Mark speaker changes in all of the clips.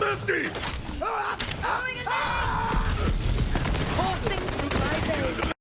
Speaker 1: empty!
Speaker 2: Coursing through my days.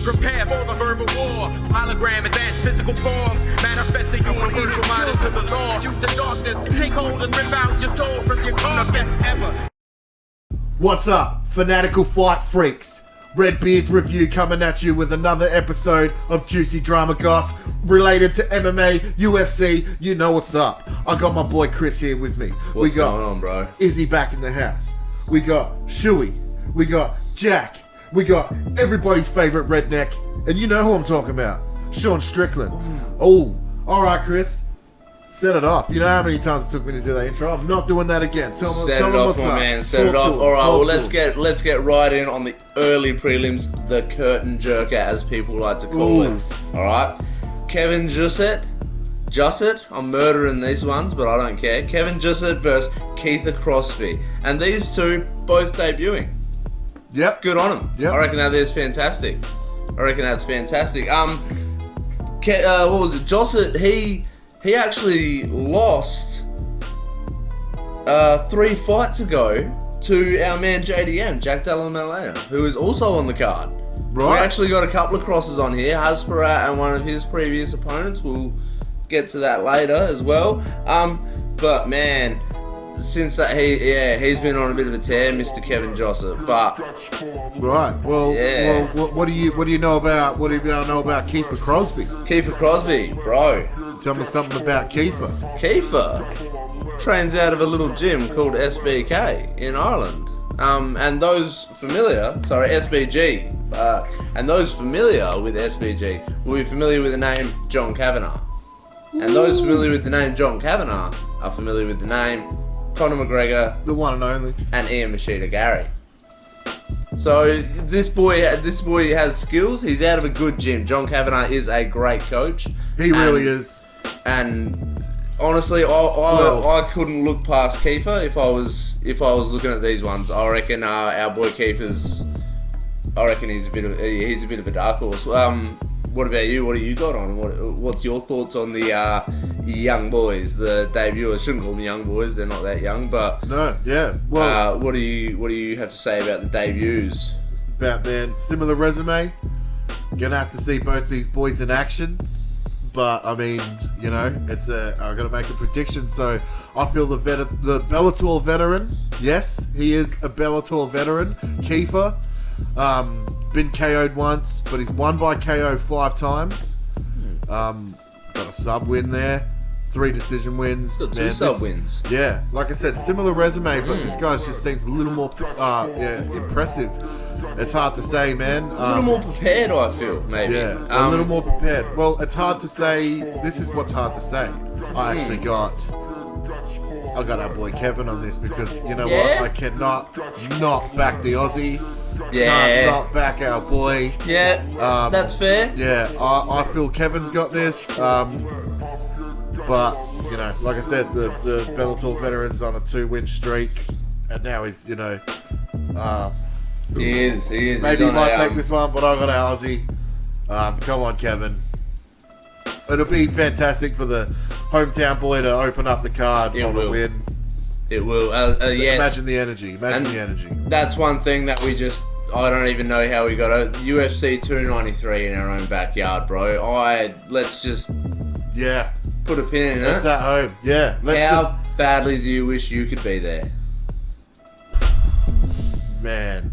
Speaker 3: Prepare for the verbal war. Hologram, advanced physical form. Manifest the universal mind into the law. Use the darkness, take hold and rip out your soul from your core. The best ever.
Speaker 4: What's up, fanatical fight freaks? Redbeard's Review coming at you with another episode of Juicy Drama Goss related to MMA, UFC. You know what's up. I got my boy Chris here with me.
Speaker 5: What's going on, bro?
Speaker 4: Izzy back in the house. We got Shuey. We got Jack. We got everybody's favorite redneck. And you know who I'm talking about. Sean Strickland. Oh, alright Chris. Set it off. You know how many times it took me to do that intro? I'm not doing that again. Tell
Speaker 5: Set
Speaker 4: me
Speaker 5: it off,
Speaker 4: what's
Speaker 5: my
Speaker 4: up.
Speaker 5: man. Set it off. All right. Well, let's get right in on the early prelims, the curtain jerker, as people like to call it. All right. Kevin Jusset. I'm murdering these ones, but I don't care. Kevin Jusset versus Keitha Crosby, and these two both debuting.
Speaker 4: Yep.
Speaker 5: Good on them.
Speaker 4: Yep.
Speaker 5: I reckon that's fantastic. What was it? Jusset. He actually lost 3 fights ago to our man JDM, Jack Della Maddalena, who is also on the card.
Speaker 4: Right.
Speaker 5: We actually got a couple of crosses on here. Hasparat and one of his previous opponents. We'll get to that later as well. But man, since that he's been on a bit of a tear, Mr. Kevin Jusset. But
Speaker 4: Right. Well,
Speaker 5: Yeah.
Speaker 4: well, what do you know about Keitha Crosby?
Speaker 5: Keitha Crosby, bro.
Speaker 4: Tell me something about Keitha.
Speaker 5: Keitha trains out of a little gym called SBK in Ireland. And those familiar, SBG, and those familiar with SBG will be familiar with the name John Kavanagh. And those familiar with the name John Kavanagh are familiar with the name Conor McGregor,
Speaker 4: The one and only.
Speaker 5: and Ian Machida Gary. So this boy has skills. He's out of a good gym. John Kavanagh is a great coach.
Speaker 4: He really is.
Speaker 5: And honestly, I couldn't look past Keitha if I was looking at these ones. I reckon our boy Keitha's. I reckon he's a bit of a dark horse. What about you? What do you got on? What's your thoughts on the young boys, the debuters? Shouldn't call them young boys. They're not that young, but
Speaker 4: No, yeah. Well,
Speaker 5: what do you have to say about the debuts?
Speaker 4: Batman, similar resume. Gonna have to see both these boys in action. But I mean, you know, I'm gonna make a prediction. So I feel the Bellator veteran. Yes, he is a Bellator veteran. Keitha, been KO'd once, but he's won by KO 5 times. Got a sub win there, 3 decision wins.
Speaker 5: Got 2 sub wins.
Speaker 4: Yeah, like I said, similar resume, but this guy just seems a little more impressive. It's hard to say, man.
Speaker 5: A little more prepared, I feel, maybe.
Speaker 4: Yeah, a little more prepared. Well, it's hard to say. This is what's hard to say. I actually got our boy Kevin on this because, you know
Speaker 5: Yeah?
Speaker 4: what? I cannot not back the Aussie.
Speaker 5: Yeah.
Speaker 4: Can't not back our boy.
Speaker 5: Yeah, that's fair.
Speaker 4: Yeah, I feel Kevin's got this. But, you know, like I said, the Bellator veteran's on a 2-win streak. And now he's, you know...
Speaker 5: He is.
Speaker 4: Maybe he might take this one, but I got our Aussie. Come on, Kevin. It'll be fantastic for the hometown boy to open up the card on a win.
Speaker 5: It will. Yes.
Speaker 4: Imagine the energy.
Speaker 5: That's one thing that I don't even know how we got UFC 293 in our own backyard, bro. Let's just put a pin in
Speaker 4: It's
Speaker 5: it.
Speaker 4: at home. Yeah.
Speaker 5: How badly do you wish you could be there?
Speaker 4: Man.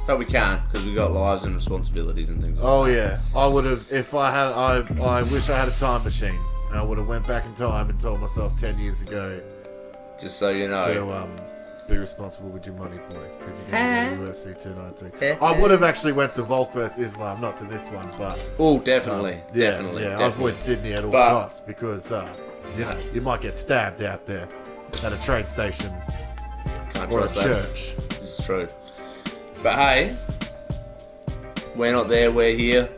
Speaker 5: But we can't because we got lives and responsibilities and things like
Speaker 4: Oh yeah. I would have if I had. I wish I had a time machine. I would have went back in time and told myself 10 years ago
Speaker 5: that. Just so you know.
Speaker 4: be responsible with your money, boy, because you're getting the UFC 293.
Speaker 5: Huh?
Speaker 4: I would have actually went to Volk versus Islam, not to this one, but
Speaker 5: Oh, definitely.
Speaker 4: yeah,
Speaker 5: Definitely.
Speaker 4: yeah,
Speaker 5: definitely.
Speaker 4: avoid Sydney at all
Speaker 5: But-
Speaker 4: costs because you know you might get stabbed out there at a train station
Speaker 5: Can't
Speaker 4: or a
Speaker 5: trust that.
Speaker 4: church.
Speaker 5: This is true. But hey, we're not there, we're here.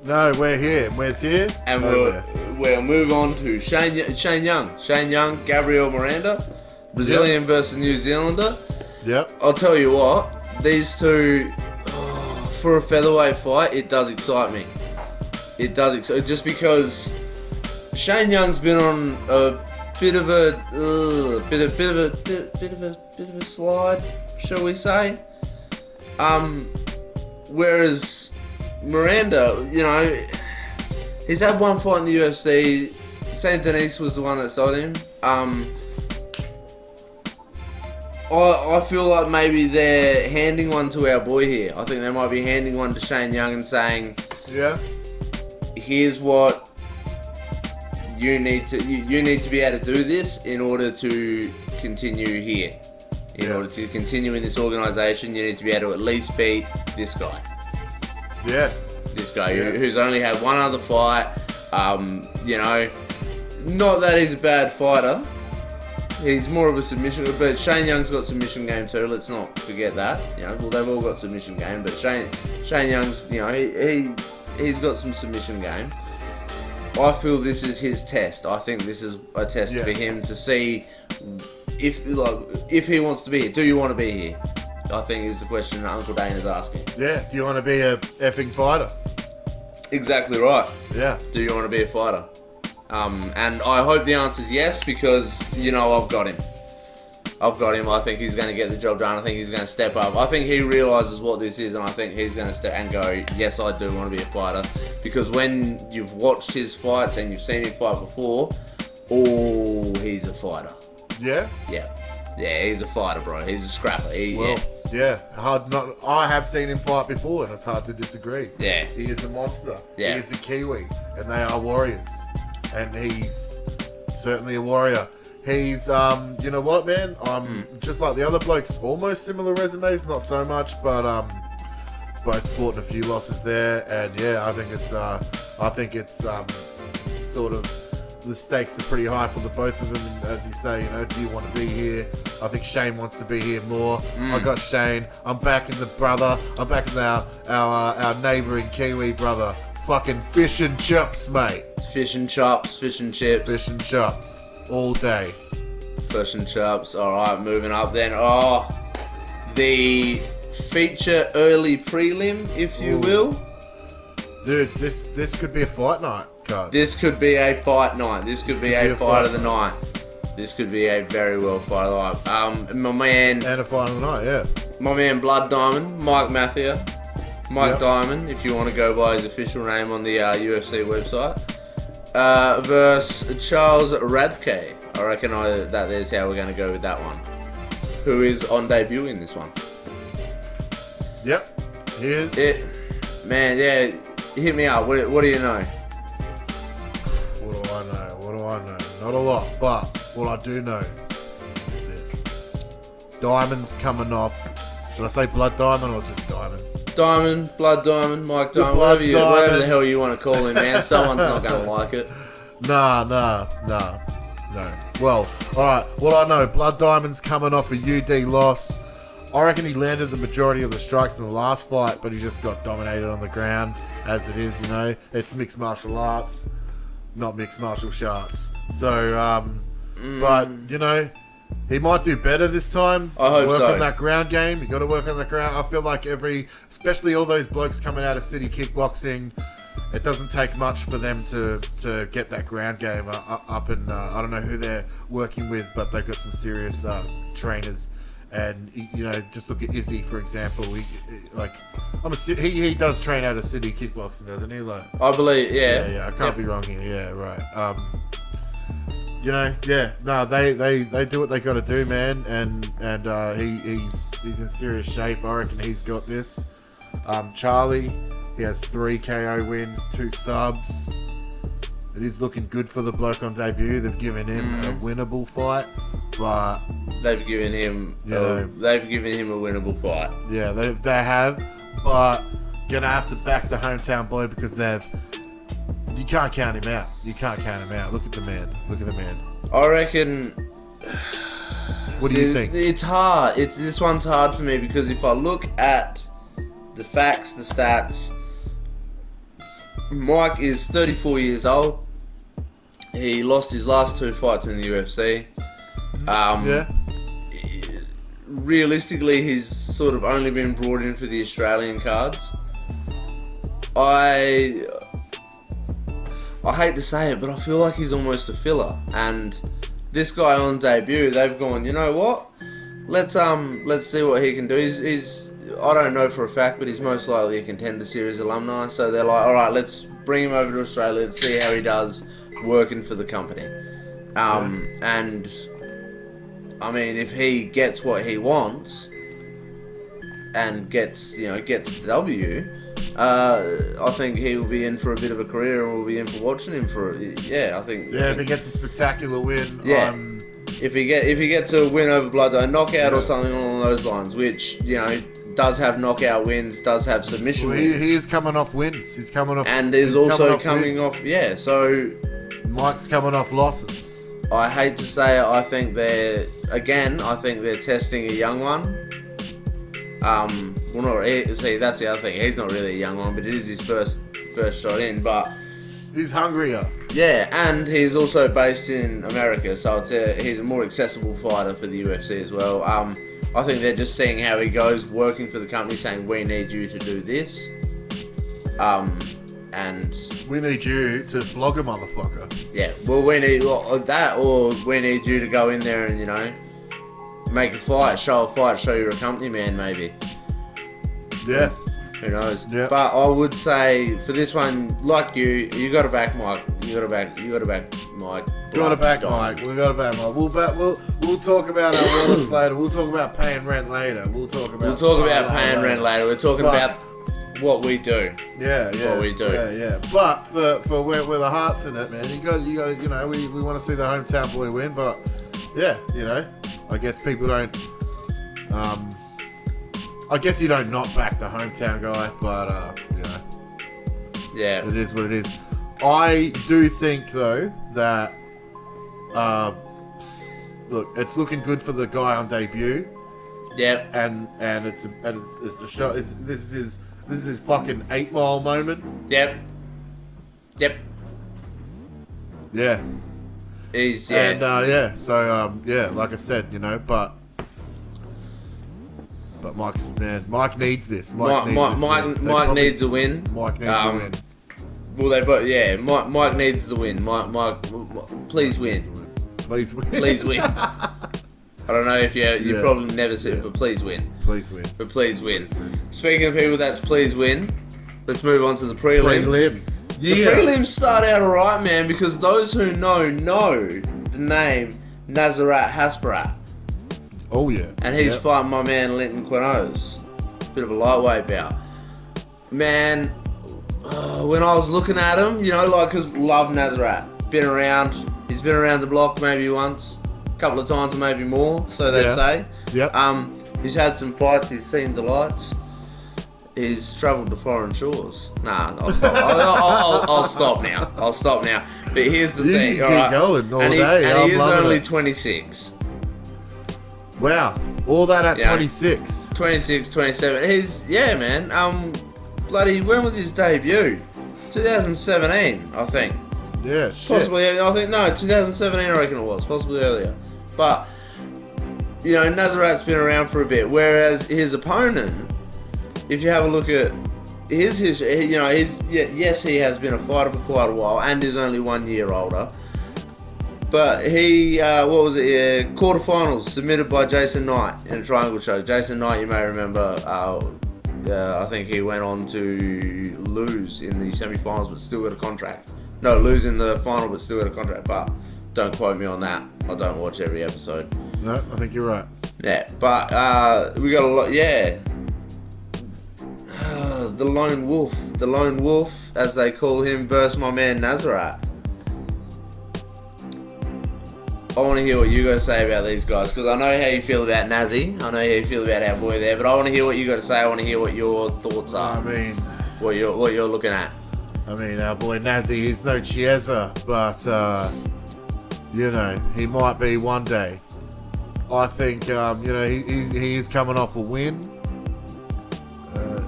Speaker 4: No, we're here. Where's here?
Speaker 5: And
Speaker 4: Nowhere.
Speaker 5: we'll move on to Shane Young. Shane Young, Gabriel Miranda. Brazilian versus New Zealander.
Speaker 4: Yep.
Speaker 5: I'll tell you what, these two, for a featherweight fight, it does excite me. It does excite, just because Shane Young's been on a bit of a slide, shall we say? Whereas Miranda, you know, he's had one fight in the UFC. Saint Denis was the one that started him. I feel like maybe they're handing one to our boy here. I think they might be handing one to Shane Young and saying,
Speaker 4: Yeah.
Speaker 5: here's what you need to be able to do this in order to continue here. In
Speaker 4: Yeah.
Speaker 5: order to continue in this organisation, you need to be able to at least beat this guy.
Speaker 4: Yeah.
Speaker 5: This guy
Speaker 4: Yeah.
Speaker 5: who's only had one other fight. You know, not that he's a bad fighter. He's more of a submission, but Shane Young's got submission game too. Let's not forget that. You know, well, they've all got submission game, but Shane Young's, you know, he's got some submission game. I feel this is his test. I think this is a test
Speaker 4: Yeah.
Speaker 5: for him to see if he wants to be here. Do you want to be here? I think is the question that Uncle Dane is asking.
Speaker 4: Yeah. Do you want to be a effing fighter?
Speaker 5: Exactly right.
Speaker 4: Yeah.
Speaker 5: Do you want to be a fighter? And I hope the answer is yes, because, you know, I've got him. I think he's going to get the job done. I think he's going to step up. I think he realises what this is, and I think he's going to step and go, yes, I do want to be a fighter. Because when you've watched his fights and you've seen him fight before, he's a fighter.
Speaker 4: Yeah.
Speaker 5: Yeah. Yeah, he's a fighter, bro. He's a scrapper.
Speaker 4: Well, yeah. Hard not. I have seen him fight before, and it's hard to disagree.
Speaker 5: Yeah.
Speaker 4: He is a monster.
Speaker 5: Yeah.
Speaker 4: He is a Kiwi, and they are warriors. And he's certainly a warrior. He's, you know what, man? Just like the other blokes, almost similar resumes, not so much, but both sporting a few losses there. And yeah, I think it's sort of the stakes are pretty high for the both of them. And as you say, you know, do you want to be here? I think Shane wants to be here more. I got Shane. I'm backing the brother. I'm backing our neighbouring Kiwi brother. Fucking fish and chips, mate.
Speaker 5: Fish and chops, fish and chips.
Speaker 4: Fish and chips all day.
Speaker 5: Fish and chops. Alright, moving up then. The feature early prelim, if you will.
Speaker 4: Dude, this could be a fight night card.
Speaker 5: This could be a fight night. This could be a fight of the night. This could be a very well fight night. My man,
Speaker 4: And a fight of the night, yeah.
Speaker 5: my man Blood Diamond, Mike Mathia. Mike
Speaker 4: Yep.
Speaker 5: Diamond, if you want to go by his official name on the UFC website. Versus Charles Radke. I reckon that is how we're going to go with that one. Who is on debut in this one?
Speaker 4: Yep. Here's
Speaker 5: Man, yeah, hit me up. What do you know?
Speaker 4: What do I know? Not a lot, but what I do know is this. Diamond's coming off. Should I say Blood Diamond or just Diamond?
Speaker 5: Diamond, Blood Diamond, Mike Diamond,
Speaker 4: Blood
Speaker 5: whatever
Speaker 4: Diamond.
Speaker 5: the hell you want to call him, man. Someone's not going to like it.
Speaker 4: Nah. No. Well, alright, what I know, Blood Diamond's coming off a UD loss. I reckon he landed the majority of the strikes in the last fight, but he just got dominated on the ground, as it is, you know. It's mixed martial arts, not mixed martial sharks. So, but, you know, he might do better this time.
Speaker 5: I hope
Speaker 4: work
Speaker 5: so.
Speaker 4: on that ground game. You got to work on the ground. I feel like especially all those blokes coming out of city kickboxing, it doesn't take much for them to get that ground game up. And I don't know who they're working with, but they've got some serious trainers. And you know, just look at Izzy for example. He does train out of city kickboxing, doesn't he? Like,
Speaker 5: I believe, yeah.
Speaker 4: yeah. I can't be wrong here. Yeah, right. You know, yeah. No, they do what they got to do, man. And he's in serious shape. I reckon he's got this. Charlie, he has 3 KO wins, 2 subs. It is looking good for the bloke on debut. They've given him a winnable fight. but
Speaker 5: they've given him
Speaker 4: You know.
Speaker 5: they've given him a winnable fight.
Speaker 4: yeah, they have. But gonna have to back the hometown boy because you can't count him out. You can't count him out. Look at the man. Look at the man.
Speaker 5: I reckon.
Speaker 4: What do you think?
Speaker 5: It's hard. This one's hard for me because if I look at the facts, the stats, Mike is 34 years old. He lost his last 2 fights in the UFC.
Speaker 4: Yeah.
Speaker 5: Realistically, he's sort of only been brought in for the Australian cards. I hate to say it, but I feel like he's almost a filler. And this guy on debut, they've gone, you know what? Let's see what he can do. He's I don't know for a fact, but he's most likely a Contender Series alumni. So they're like, all right, let's bring him over to Australia. Let's see how he does working for the company. And I mean, if he gets what he wants and gets the W, I think he will be in for a bit of a career, and we'll be in for watching him for. Yeah, I think.
Speaker 4: Yeah, if he gets a spectacular win.
Speaker 5: Yeah. If he gets a win over Bloodline, knockout
Speaker 4: Yeah.
Speaker 5: or something along those lines, which does have knockout wins, does have submission
Speaker 4: Well,
Speaker 5: wins,
Speaker 4: he is coming off wins. He's coming off.
Speaker 5: and is
Speaker 4: he's
Speaker 5: also
Speaker 4: coming
Speaker 5: coming off. Yeah, so
Speaker 4: Mike's coming off losses.
Speaker 5: I hate to say it, I think they're testing a young one. Well, see, that's the other thing. He's not really a young one, but it is his first shot in. But
Speaker 4: He's hungrier.
Speaker 5: yeah, and he's also based in America, so he's a more accessible fighter for the UFC as well. I think they're just seeing how he goes, working for the company, saying we need you to do this, and
Speaker 4: We need you to flog a motherfucker.
Speaker 5: yeah, well, we need that, or we need you to go in there and make a fight, show you're a company man, maybe.
Speaker 4: Yeah.
Speaker 5: Who knows?
Speaker 4: Yeah.
Speaker 5: But I would say for this one, like you got to back Mike. You got to back Mike.
Speaker 4: Got to back Mike. We got to back Mike. We'll talk about our wallets later. We'll talk about paying rent later. We'll talk about
Speaker 5: paying rent later. We're talking about what we do.
Speaker 4: Yeah.
Speaker 5: What we do.
Speaker 4: Yeah. But for where the heart's in it, man, you got. We want to see the hometown boy win, but yeah, I guess people don't. I guess you don't not back the hometown guy, but
Speaker 5: Yeah.
Speaker 4: it is what it is. I do think though that look, it's looking good for the guy on debut,
Speaker 5: Yep.
Speaker 4: and it's a shot. This is his fucking 8 Mile moment.
Speaker 5: Yep. Yep.
Speaker 4: Yeah.
Speaker 5: He's
Speaker 4: And so like I said, but Mike needs this. Mike
Speaker 5: needs a win.
Speaker 4: Mike needs a win.
Speaker 5: Well, Mike needs the win. Mike, please win.
Speaker 4: Please win.
Speaker 5: Please win. I don't know if you probably never said it, but please win.
Speaker 4: Please win.
Speaker 5: But please win. Speaking of people that's please win, let's move on to the prelims. The prelims start out alright, man, because those who know the name Nazarat Hasparat.
Speaker 4: Oh yeah.
Speaker 5: And he's fighting my man Linton Quinones. Bit of a lightweight bout. Man, when I was looking at him, because love Nazarat. Been around. He's been around the block maybe once, a couple of times, or maybe more, so they say.
Speaker 4: Yep.
Speaker 5: He's had some fights. He's seen the lights. He's travelled to foreign shores. Nah, I'll stop. I'll stop now. I'll stop now. But here's the thing.
Speaker 4: Can
Speaker 5: all
Speaker 4: keep
Speaker 5: right?
Speaker 4: going all
Speaker 5: and
Speaker 4: day.
Speaker 5: And
Speaker 4: I'm
Speaker 5: he is
Speaker 4: loving
Speaker 5: only
Speaker 4: it.
Speaker 5: 26.
Speaker 4: Wow. All that at
Speaker 5: Yeah.
Speaker 4: 26.
Speaker 5: 26, 27. He's, man. Bloody, when was his debut? 2017, I think.
Speaker 4: Yeah, shit.
Speaker 5: Possibly, 2017 I reckon it was. Possibly earlier. But, Nazarat's been around for a bit. Whereas his opponent, if you have a look at his history, yes, he has been a fighter for quite a while and is only 1 year older. But he, quarterfinals submitted by Jason Knight in a triangle choke. Jason Knight, you may remember, I think he went on to lose in the semi-finals but still got a contract. No, lose in the final but still got a contract, but don't quote me on that. I don't watch every episode.
Speaker 4: No, I think you're right.
Speaker 5: Yeah, but we got a lot, the Lone Wolf, as they call him, versus my man Nazarat. I want to hear what you got to say about these guys, because I know how you feel about Nazi. I know how you feel about our boy there, but I want to hear what you got to say. I want to hear what your thoughts are.
Speaker 4: I mean,
Speaker 5: what you're looking at.
Speaker 4: our boy Nazi, he's no Chiesa, but you know, he might be one day. I think you know, he is coming off a win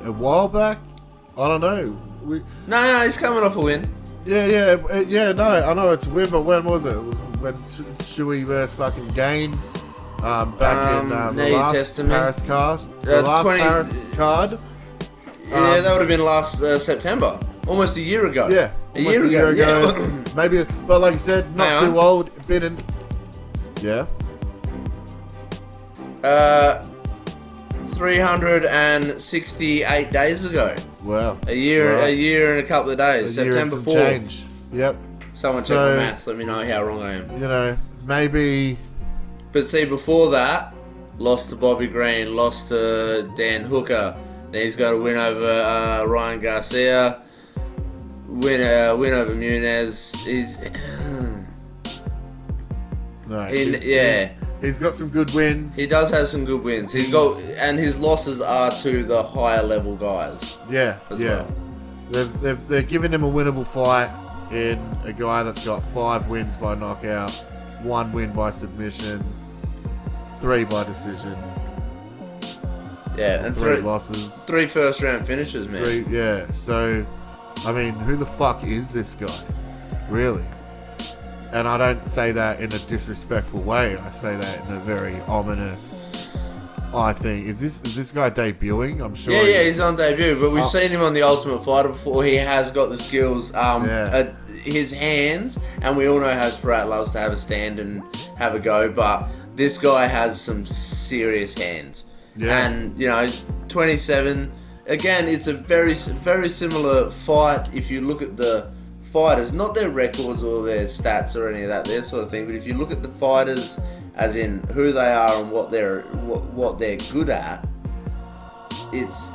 Speaker 4: a while back. I don't know.
Speaker 5: No, he's coming off a win.
Speaker 4: Yeah. No, I know it's a win, but when was it? It was when Shui versus fucking Gain. Back in the last Paris cast. The last
Speaker 5: 20
Speaker 4: Paris card.
Speaker 5: Yeah, that would have been last September. Almost a year ago.
Speaker 4: Yeah,
Speaker 5: a year ago.
Speaker 4: Yeah. Maybe, but like you said, not too old. Been in. Yeah.
Speaker 5: 368 days ago.
Speaker 4: Wow.
Speaker 5: A year and a couple of days. September 4th.
Speaker 4: Change. Yep.
Speaker 5: Someone check my maths. Let me know how wrong I am.
Speaker 4: You know, maybe.
Speaker 5: But see, before that, lost to Bobby Green, lost to Dan Hooker. Then he's got a win over Ryan Garcia. Win over Munez.
Speaker 4: He's got some good wins.
Speaker 5: He does have some good wins. And his losses are to the higher level guys.
Speaker 4: Yeah,
Speaker 5: well.
Speaker 4: They're giving him a winnable fight in a guy that's got 5 wins by knockout, 1 win by submission, 3 by decision.
Speaker 5: Yeah, and
Speaker 4: 3 losses.
Speaker 5: 3 first round finishes, man.
Speaker 4: Yeah, so, I mean, who the fuck is this guy? Really? And I don't say that in a disrespectful way. I say that in a very ominous. I think is this guy debuting? I'm sure.
Speaker 5: Yeah, he's on debut, but we've seen him on the Ultimate Fighter before. He has got the skills. At his hands, and we all know how Sprat loves to have a stand and have a go. But this guy has some serious hands.
Speaker 4: Yeah.
Speaker 5: And 27. Again, it's a very very similar fight. If you look at the fighters, not their records or their stats or any of that sort of thing, but if you look at the fighters as in who they are and what they're good at, it's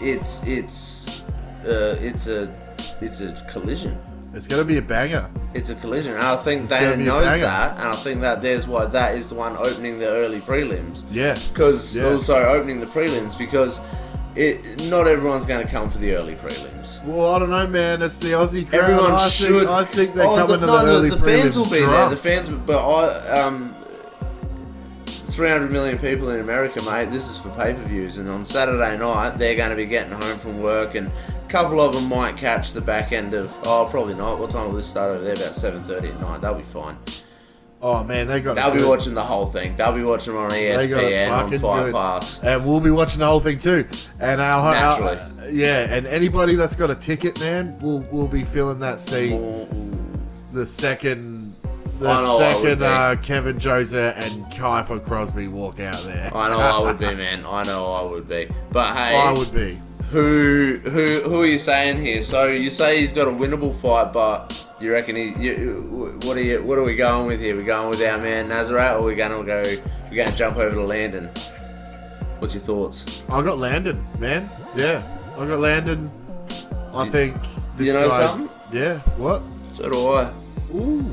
Speaker 5: a collision.
Speaker 4: It's gonna be a banger.
Speaker 5: It's a collision, and I think Dana knows that, and I think that there's why that is the one opening the early prelims.
Speaker 4: Yeah.
Speaker 5: Opening the prelims because not everyone's going to come for the early prelims.
Speaker 4: Well, I don't know, man. It's the Aussie crowd.
Speaker 5: Everyone
Speaker 4: I think they come into the early
Speaker 5: the
Speaker 4: prelims
Speaker 5: fans will be
Speaker 4: drunk.
Speaker 5: there. The fans, but 300 million people in America, mate. This is for pay-per-views, and on Saturday night they're going to be getting home from work, and a couple of them might catch the back end of. Oh, probably not. What time will this start over there? About 7:30 at night. They'll be fine.
Speaker 4: Oh man,
Speaker 5: they'll be watching the whole thing. They'll be watching on ESPN on Fight Pass,
Speaker 4: and we'll be watching the whole thing too. And
Speaker 5: naturally,
Speaker 4: and anybody that's got a ticket, man, will be filling that seat. The second Kevin Joseph and Kiefer Crosby walk out there.
Speaker 5: I know I would be, man. I know I would be. But hey,
Speaker 4: I would be.
Speaker 5: Who are you saying here? So you say he's got a winnable fight, but you reckon what are we going with here? We going with our man Nazareth, or we going to jump over to Landon? What's your thoughts?
Speaker 4: I got Landon, man. Yeah, I got Landon. I think this
Speaker 5: guy's
Speaker 4: something? Yeah. What?
Speaker 5: So do I.
Speaker 4: Ooh.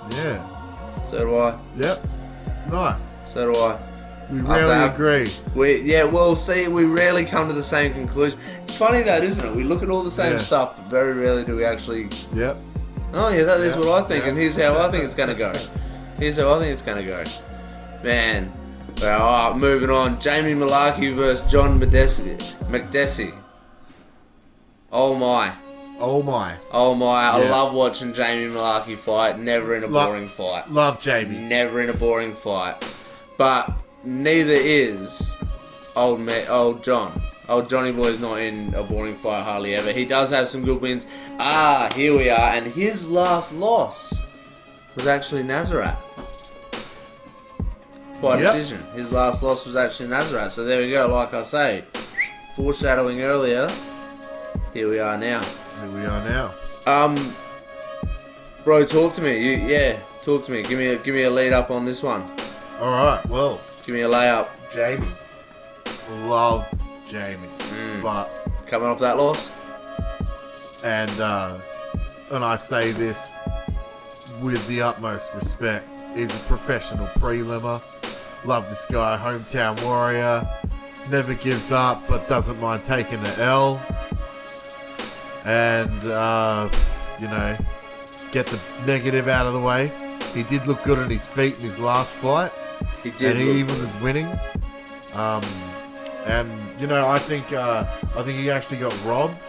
Speaker 4: Yeah.
Speaker 5: So do I.
Speaker 4: Yep. Nice.
Speaker 5: So do I.
Speaker 4: We rarely agree.
Speaker 5: We rarely come to the same conclusion. It's funny that, isn't it? We look at all the same stuff, but very rarely do we actually.
Speaker 4: Yep.
Speaker 5: Oh yeah, that is what I think, and here's how I think it's gonna go. Man. Well, moving on. Jamie Mullarkey versus John McDessie. Oh my. I love watching Jamie Mullarkey fight. Never in a boring fight.
Speaker 4: Love Jamie.
Speaker 5: Never in a boring fight. But neither is old John. Old Johnny Boy's not in a boring fight hardly ever. He does have some good wins. Here we are. And his last loss was actually Nazareth. By decision. His last loss was actually Nazareth. So there we go. Like I say, foreshadowing earlier. Here we are now. Bro, talk to me. Talk to me. Give me a lead up on this one.
Speaker 4: All right. Well,
Speaker 5: give me a layup.
Speaker 4: Jamie. Love Jamie. But
Speaker 5: coming off that loss,
Speaker 4: and I say this with the utmost respect, He's a professional prelimmer. Love this guy, hometown warrior. Never gives up, but doesn't mind taking an L. And, get the negative out of the way. He did look good on his feet in his last fight.
Speaker 5: He did.
Speaker 4: And he even was winning. I think he actually got robbed.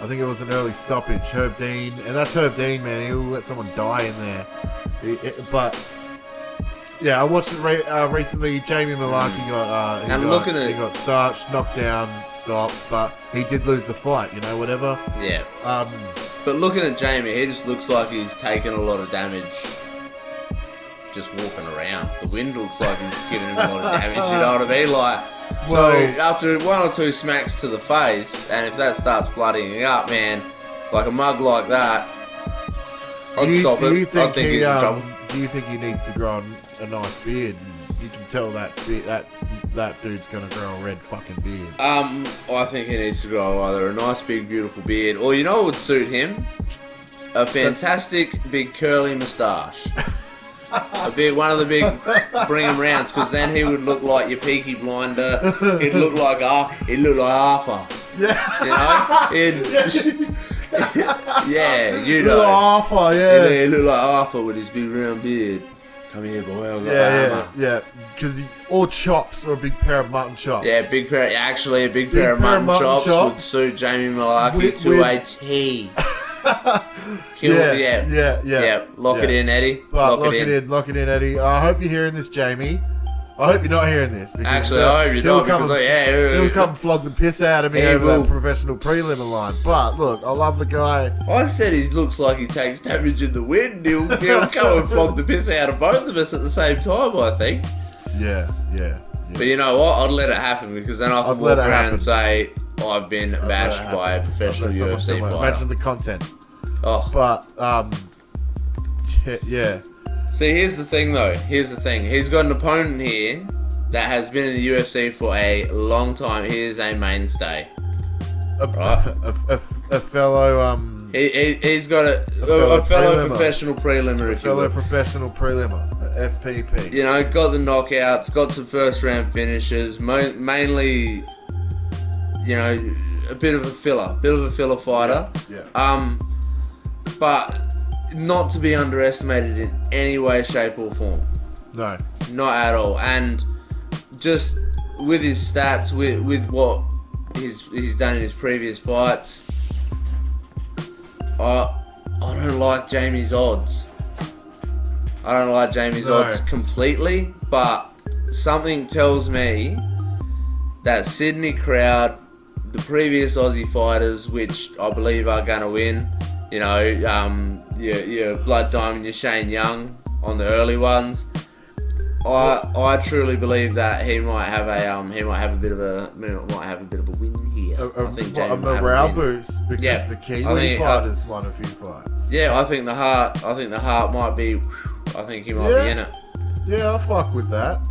Speaker 4: I think it was an early stoppage. Herb Dean, and that's Herb Dean, man. He'll let someone die in there. I watched it recently. Jamie Malarkey got starched, knocked down, stopped, but he did lose the fight. Whatever.
Speaker 5: Yeah. But looking at Jamie, he just looks like he's taken a lot of damage just walking around. The wind looks like he's giving him a lot of damage, you know what I mean? After one or two smacks to the face, and if that starts bloodying up, man, like a mug like that, I'd stop it. I think he's in trouble.
Speaker 4: Do you think he needs to grow a nice beard? You can tell that dude's gonna grow a red fucking beard.
Speaker 5: I think he needs to grow either a nice big beautiful beard, or you know what would suit him? A fantastic big curly moustache. One of the big bring him rounds, because then he would look like your Peaky Blinder. He'd look like Arthur.
Speaker 4: Yeah.
Speaker 5: Arthur, yeah. He'd look like Arthur with his big round beard. Come here, boy.
Speaker 4: Yeah. Because or chops, or a big pair of mutton chops.
Speaker 5: Yeah, a big pair of mutton chops would suit Jamie Malarkey to a T. Lock it in, Eddie.
Speaker 4: Lock it in, Eddie. I hope you're hearing this, Jamie. I hope you're not hearing this.
Speaker 5: I hope you're not.
Speaker 4: He'll come and flog the piss out of me over that professional prelimmer line. But look, I love the guy.
Speaker 5: I said he looks like he takes damage in the wind. He'll come and flog the piss out of both of us at the same time, I think.
Speaker 4: Yeah.
Speaker 5: But you know what? I'd let it happen, because then I can walk around and say I've been bashed by a professional UFC fighter.
Speaker 4: Imagine the content.
Speaker 5: Oh.
Speaker 4: But, yeah.
Speaker 5: See, here's the thing, though. He's got an opponent here that has been in the UFC for a long time. He is a mainstay.
Speaker 4: A fellow,
Speaker 5: He's got a fellow professional prelimmer, if you will.
Speaker 4: Professional prelimmer, FPP.
Speaker 5: You know, got the knockouts, got some first round finishes, mainly, you know, a bit of a filler fighter.
Speaker 4: Yeah.
Speaker 5: But not to be underestimated in any way, shape or form.
Speaker 4: No.
Speaker 5: Not at all. And just with his stats, with what he's done in his previous fights, I don't like Jamie's odds. I don't like Jamie's odds completely, but something tells me that Sydney crowd, the previous Aussie fighters, which I believe are going to win, you know, your Blood Diamond, your Shane Young on the early ones, I truly believe that he might have a bit of a win here. I think
Speaker 4: a morale boost, because the Kiwi fighters won a few fights.
Speaker 5: Yeah, I think the heart might be. I think he might be in it.
Speaker 4: Yeah, I'll fuck with that.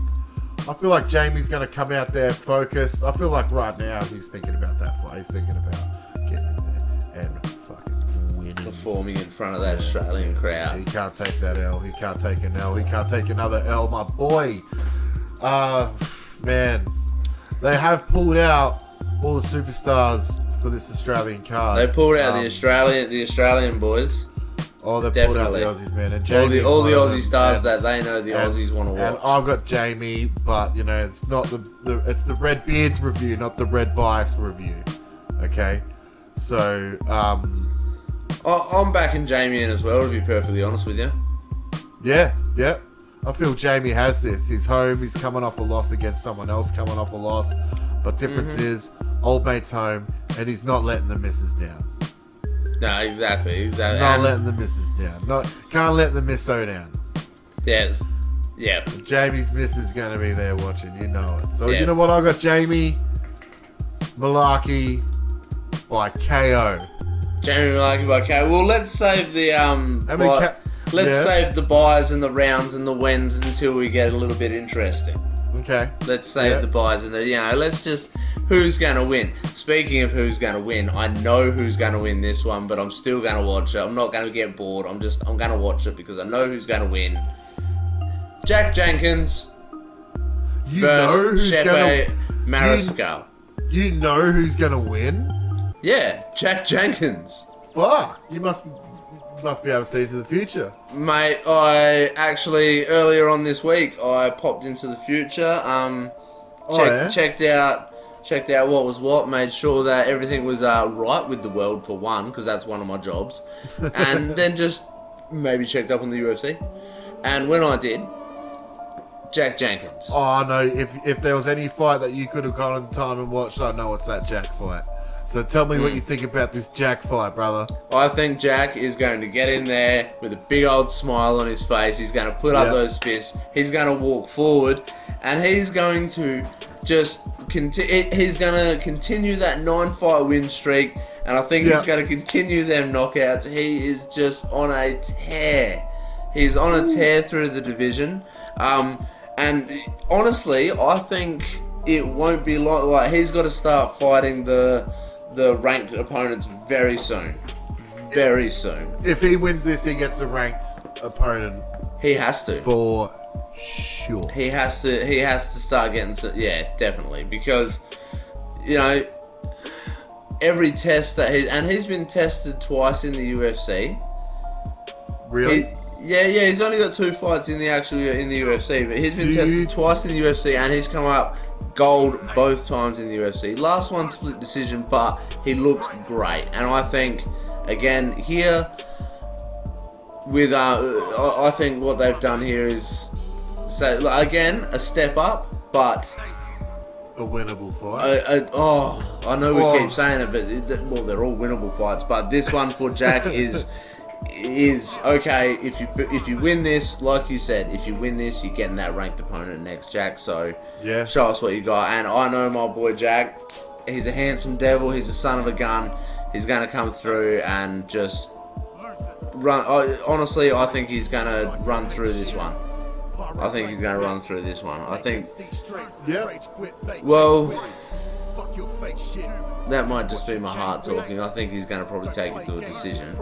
Speaker 4: I feel like Jamie's going to come out there focused. I feel like right now he's thinking about that fight. He's thinking about getting in there and fucking winning.
Speaker 5: Performing in front of that Australian crowd.
Speaker 4: He can't take that L. He can't take an L. He can't take another L, my boy. Man, they have pulled out all the superstars for this Australian card.
Speaker 5: They pulled out the Australian boys.
Speaker 4: Oh, they pulled out the Aussies, man. And
Speaker 5: all the Aussie stars that they know the Aussies want to watch.
Speaker 4: And I've got Jamie, but you know, it's not it's the Red Beards review, not the Red Bias review. Okay, so
Speaker 5: I'm backing Jamie in as well, to be perfectly honest with you.
Speaker 4: Yeah. I feel Jamie has this. He's home. He's coming off a loss against someone else coming off a loss. But difference is, old mate's home, and he's not letting the missus down.
Speaker 5: No, exactly.
Speaker 4: Not letting the missus down. Can't let the misso down.
Speaker 5: Yes. Yeah.
Speaker 4: Jamie's missus going to be there watching. You know it. So you know what? I got Jamie Malarkey by KO.
Speaker 5: Jamie Malarkey by KO. Well, let's save the save the buys and the rounds and the wins until we get a little bit interesting.
Speaker 4: Okay.
Speaker 5: Let's save the buys and let's just who's going to win. Speaking of who's going to win, I know who's going to win this one, but I'm still going to watch it. I'm not going to get bored. I'm going to watch it because I know who's going to win. Jack Jenkins
Speaker 4: You know
Speaker 5: versus
Speaker 4: who's
Speaker 5: Shepe
Speaker 4: gonna
Speaker 5: Mariscal.
Speaker 4: You know who's gonna win?
Speaker 5: Yeah, Jack Jenkins.
Speaker 4: Fuck. You must be able to see into the future.
Speaker 5: Mate, I actually earlier on this week I popped into the future. Checked out what was what. Made sure that everything was right with the world for one, because that's one of my jobs. And then just maybe checked up on the UFC. And when I did, Jack Jenkins.
Speaker 4: Oh no! If there was any fight that you could have gone in time and watched, I know it's that Jack fight. So tell me what you think about this Jack fight, brother.
Speaker 5: I think Jack is going to get in there with a big old smile on his face. He's going to put up those fists. He's going to walk forward, and he's going to just he's going to continue that 9-fight win streak, and I think he's going to continue them knockouts. He is just on a tear. He's on a tear through the division. And honestly, I think it won't be long. Like, he's got to start fighting the ranked opponents very soon. Very soon.
Speaker 4: If he wins this, he gets a ranked opponent.
Speaker 5: He has to.
Speaker 4: For sure.
Speaker 5: He has to start getting definitely, because you know every test that he's been tested twice in the UFC.
Speaker 4: Really?
Speaker 5: He's only got 2 fights in the UFC, but he's been tested twice in the UFC, and he's come up gold both times in the UFC. Last one split decision, but he looked great, and I think again here with I think what they've done here is again a step up, but
Speaker 4: a winnable fight.
Speaker 5: I know we keep saying it, but they're all winnable fights. But this one for Jack is okay. If you win this, like you said, if you win this, you're getting that ranked opponent next, Jack. So show us what you got. And I know my boy Jack. He's a handsome devil. He's a son of a gun. He's going to come through and just run. Honestly, I think he's going to run through this one. I think he's going to run through this one. I think.
Speaker 4: Yeah.
Speaker 5: Well, that might just be my heart talking. I think he's going to probably take it to a decision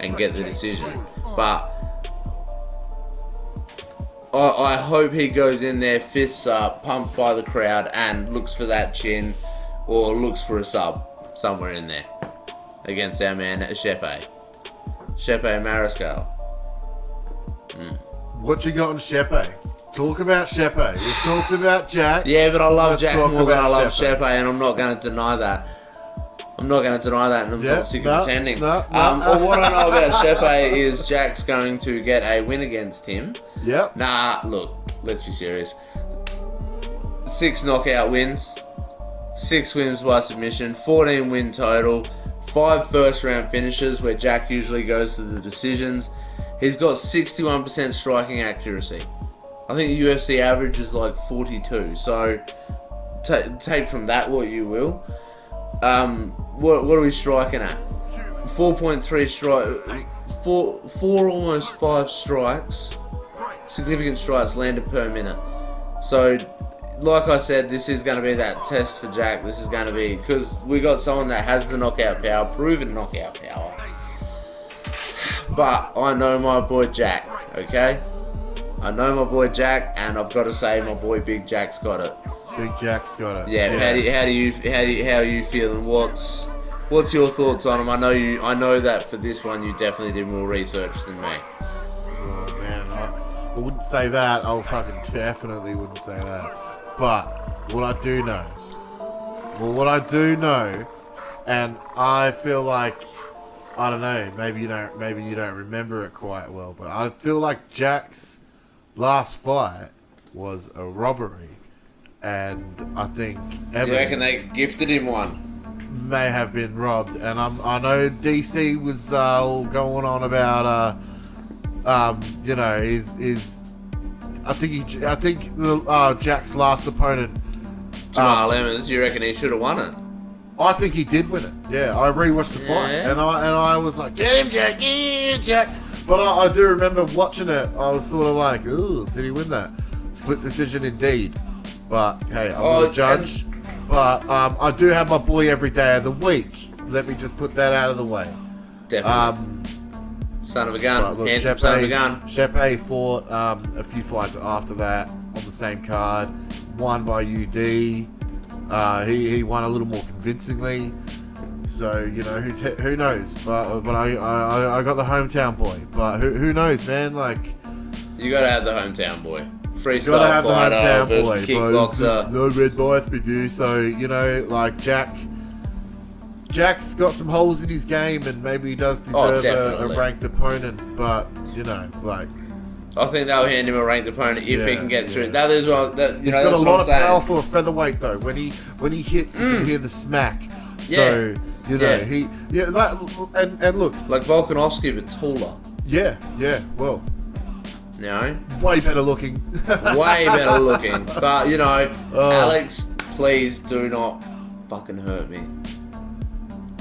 Speaker 5: and get the decision. But I hope he goes in there, fists up, pumped by the crowd, and looks for that chin or looks for a sub somewhere in there against our man Shepe Mariscal.
Speaker 4: What you got on Shepe? Talk about Shepe. We've talked about Jack.
Speaker 5: Yeah, but I love Jack more than I love
Speaker 4: Shepe.
Speaker 5: Shepe, and I'm not going to deny that. And I'm not sick of pretending.
Speaker 4: What
Speaker 5: I know about Shepe is Jack's going to get a win against him.
Speaker 4: Yep.
Speaker 5: Nah, look, let's be serious. 6 knockout wins, 6 wins by submission, 14 win total, 5 first round finishes where Jack usually goes to the decisions. He's got 61% striking accuracy. I think the UFC average is like 42. So take from that what you will. What are we striking at? 4.3 strike, 4 almost 5 strikes, significant strikes landed per minute. So, like I said, this is going to be that test for Jack. This is going to be because we got someone that has the knockout power, proven knockout power. But I know my boy Jack. Okay, I know my boy Jack, and I've got to say my boy Big Jack's got it.
Speaker 4: Big Jack's got it.
Speaker 5: Yeah. How are you feeling? What's your thoughts on him? I know that for this one you definitely did more research than me.
Speaker 4: Oh man, I wouldn't say that. I fucking definitely wouldn't say that. But what I do know, and I feel like I don't know. Maybe you don't remember it quite well, but I feel like Jack's last fight was a robbery. And I think Evans
Speaker 5: You reckon they gifted him one?
Speaker 4: may have been robbed. And I know DC was all going on about I think Jack's last opponent,
Speaker 5: Jamal Emmons. You reckon he should have won it?
Speaker 4: I think he did win it. Yeah, I rewatched the fight, and I was like, get him, Jack, get him, Jack. But I do remember watching it. I was sort of like, ooh, did he win that? Split decision indeed. But hey, I'm not a judge. But I do have my boy every day of the week. Let me just put that out of the way.
Speaker 5: Definitely. Son of a gun.
Speaker 4: But look,
Speaker 5: Handsome son of a gun.
Speaker 4: Shepe fought a few fights after that on the same card, won by UD. He won a little more convincingly. So, you know, who knows? But I got the hometown boy. But who knows, man? Like,
Speaker 5: You gotta have the hometown boy.
Speaker 4: you
Speaker 5: Freestyle
Speaker 4: gotta have the
Speaker 5: fighter,
Speaker 4: hometown
Speaker 5: but
Speaker 4: boy.
Speaker 5: kickboxer.
Speaker 4: But no red bias with you. So, you know, like Jack's got some holes in his game, and maybe he does deserve a
Speaker 5: definitely.
Speaker 4: ranked opponent. But, you know, like,
Speaker 5: I think they'll hand him a ranked opponent if he can get through.
Speaker 4: yeah.
Speaker 5: That is what
Speaker 4: he's got a lot of power for a featherweight, though. When he hits, you can hear the smack. So, you know, and look,
Speaker 5: Like Volkanovski, but taller.
Speaker 4: well,
Speaker 5: You know,
Speaker 4: way better looking.
Speaker 5: way better looking. But you know,
Speaker 4: Oh.
Speaker 5: Alex, please do not fucking hurt me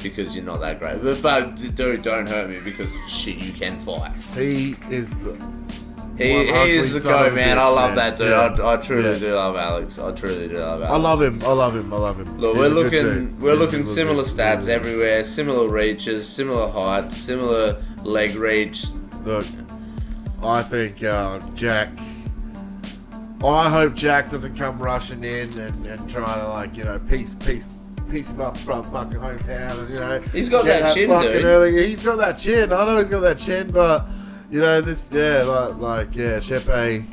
Speaker 5: because you're not that great. But dude, don't hurt me because shit, you can fight.
Speaker 4: He is the.
Speaker 5: He is the
Speaker 4: son of
Speaker 5: go,
Speaker 4: a
Speaker 5: man.
Speaker 4: bitch,
Speaker 5: I love
Speaker 4: man.
Speaker 5: that dude.
Speaker 4: Yeah.
Speaker 5: I truly
Speaker 4: Yeah.
Speaker 5: do love Alex. I truly do love Alex.
Speaker 4: I love him.
Speaker 5: Look,
Speaker 4: He's
Speaker 5: we're
Speaker 4: a good
Speaker 5: looking
Speaker 4: dude.
Speaker 5: we're
Speaker 4: He's a
Speaker 5: looking
Speaker 4: good
Speaker 5: similar
Speaker 4: dude.
Speaker 5: stats everywhere, similar reaches, similar heights, similar leg reach.
Speaker 4: Look, I think Jack. I hope Jack doesn't come rushing in and try to, like, you know, piece him up from fucking hometown, and, you know,
Speaker 5: He's got
Speaker 4: get
Speaker 5: that chin,
Speaker 4: fucking
Speaker 5: dude.
Speaker 4: early. He's got that chin. I know he's got that chin, but you know this. Yeah, Shepe.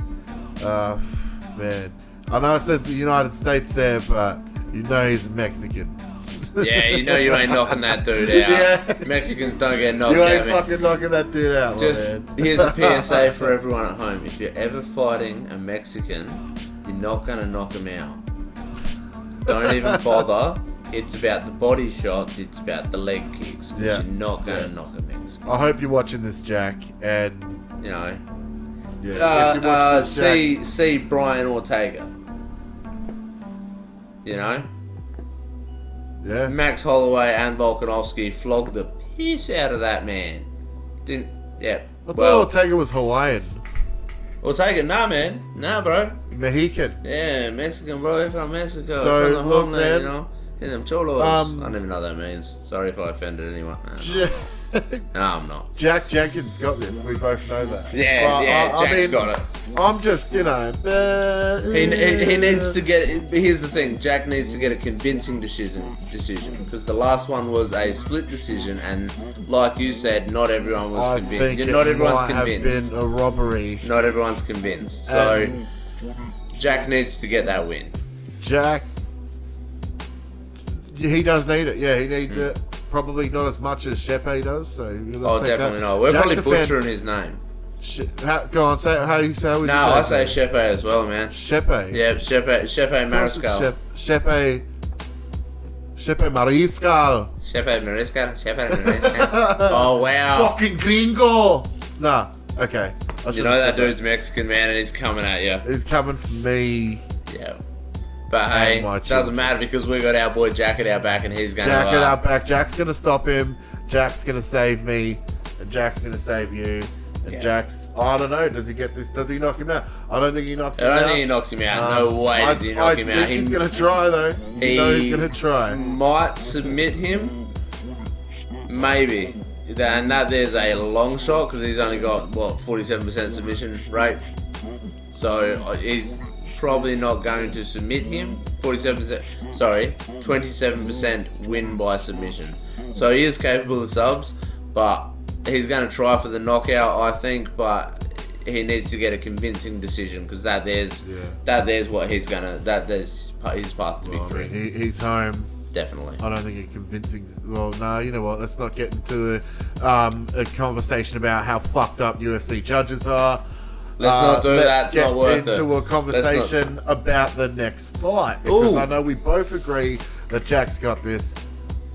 Speaker 4: Man, I know it says the United States there, but you know he's Mexican.
Speaker 5: Yeah, you know you ain't knocking that dude out.
Speaker 4: Yeah.
Speaker 5: Mexicans don't get knocked
Speaker 4: You
Speaker 5: out,
Speaker 4: ain't
Speaker 5: man.
Speaker 4: fucking knocking that dude out,
Speaker 5: Just
Speaker 4: man.
Speaker 5: here's a PSA for everyone at home: if you're ever fighting a Mexican, you're not gonna knock him out. Don't even bother. It's about the body shots. It's about the leg kicks. 'Cause
Speaker 4: Yeah.
Speaker 5: You're not gonna knock a Mexican.
Speaker 4: I hope you're watching this, Jack, and
Speaker 5: You know.
Speaker 4: yeah, if you're watching this, Jack,
Speaker 5: See Brian Ortega. You know,
Speaker 4: yeah.
Speaker 5: Max Holloway and Volkanovski flogged the piss out of that man. Didn't? Yeah.
Speaker 4: I thought
Speaker 5: Well,
Speaker 4: Ortega was Hawaiian,
Speaker 5: Ortega, nah, man, nah, bro.
Speaker 4: Mexican.
Speaker 5: Yeah, Mexican, bro, from Mexico,
Speaker 4: So,
Speaker 5: from the
Speaker 4: look,
Speaker 5: homeland,
Speaker 4: man,
Speaker 5: you know. In them cholos. I don't even know what that means. Sorry if I offended anyone. No, I'm not.
Speaker 4: Jack Jenkins got this. We both know that.
Speaker 5: Yeah,
Speaker 4: But
Speaker 5: Jack's got it.
Speaker 4: I'm just, you know.
Speaker 5: He needs to get. Here's the thing: Jack needs to get a convincing decision because the last one was a split decision, and like you said, not everyone was
Speaker 4: I
Speaker 5: convinced.
Speaker 4: think
Speaker 5: Not
Speaker 4: it
Speaker 5: everyone's
Speaker 4: might
Speaker 5: convinced.
Speaker 4: have been a robbery.
Speaker 5: Not everyone's convinced. So Jack needs to get that win.
Speaker 4: Jack, he does need it. Yeah, he needs it. Probably not as much as Shepe does. So let's
Speaker 5: Oh,
Speaker 4: take
Speaker 5: definitely
Speaker 4: that.
Speaker 5: not. We're
Speaker 4: Jack's
Speaker 5: probably
Speaker 4: a fan-
Speaker 5: butchering his name.
Speaker 4: Go on, say how you say.
Speaker 5: No, I say Shepe as well, man.
Speaker 4: Shepe.
Speaker 5: Yeah, Shepe Mariscal.
Speaker 4: Shepe Mariscal.
Speaker 5: Shepe Mariscal. Oh, wow.
Speaker 4: Fucking gringo. Nah. Okay. I
Speaker 5: You
Speaker 4: should've
Speaker 5: know that
Speaker 4: said
Speaker 5: dude's Mexican, man, and he's coming at you.
Speaker 4: He's coming for me.
Speaker 5: Yeah. But
Speaker 4: And
Speaker 5: hey,
Speaker 4: my
Speaker 5: doesn't
Speaker 4: children.
Speaker 5: matter because we got our boy Jack at our back and he's going to...
Speaker 4: Jack at our back. Jack's gonna stop him. Jack's gonna save me. And Jack's gonna save you. And
Speaker 5: Yeah.
Speaker 4: Jack's. Oh, I don't know. Does he get this? Does he knock him out? I don't think he knocks
Speaker 5: I
Speaker 4: him out.
Speaker 5: don't think he knocks him out. No way does he knock him
Speaker 4: I
Speaker 5: out.
Speaker 4: think he's gonna try though. You know he's gonna try.
Speaker 5: Might submit him. Maybe. And that there's a long shot because he's only got, what, 47% submission rate. So he's probably not going to submit him. 47%, sorry, 27% win by submission. So he is capable of subs, but he's going to try for the knockout, I think, but he needs to get a convincing decision because there's what he's going to, there's his path to
Speaker 4: Well, I
Speaker 5: victory.
Speaker 4: mean, he's home.
Speaker 5: Definitely.
Speaker 4: I don't think a convincing. Well, no, you know what? Let's not get into a conversation about how fucked up UFC judges are.
Speaker 5: Let's not do that. It's not worth it.
Speaker 4: Let's get into a conversation about the next fight because I know we both agree that Jack's got this,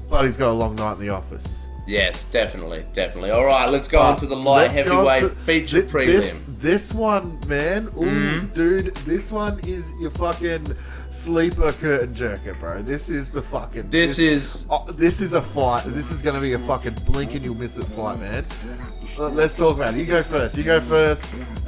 Speaker 4: but he's got a long night in the office.
Speaker 5: Yes, definitely. All right, let's go on to the light
Speaker 4: Let's go
Speaker 5: heavyweight
Speaker 4: on to
Speaker 5: feature prelim.
Speaker 4: This one, man. Ooh, dude, this one is your fucking sleeper curtain jerker, bro. This is the fucking.
Speaker 5: This is
Speaker 4: This is a fight. This is going to be a fucking blink and you'll miss it fight, man. Let's talk about it. You go first.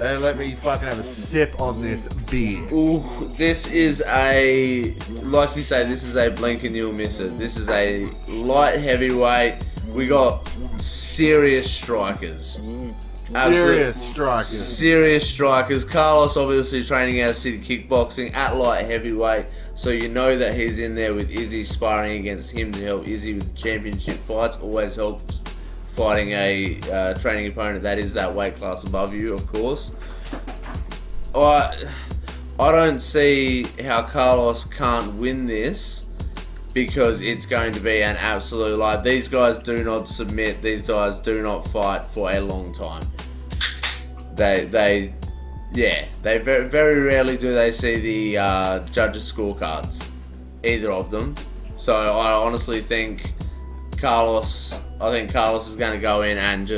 Speaker 4: And let me fucking have a sip on this beer.
Speaker 5: ooh, this is a, like you say, this is a blink and you'll miss it. This is a light heavyweight. We got serious strikers.
Speaker 4: Serious strikers.
Speaker 5: Serious strikers. Carlos obviously training out of City Kickboxing at light heavyweight, so you know that he's in there with Izzy, sparring against him to help Izzy with the championship fights. Always helps fighting a training opponent that is that weight class above you, of course. I don't see how Carlos can't win this, because it's going to be an absolute, like, these guys do not submit, these guys do not fight for a long time. They very, very rarely do they see the judges' scorecards, either of them. So I honestly think Carlos is going to go in and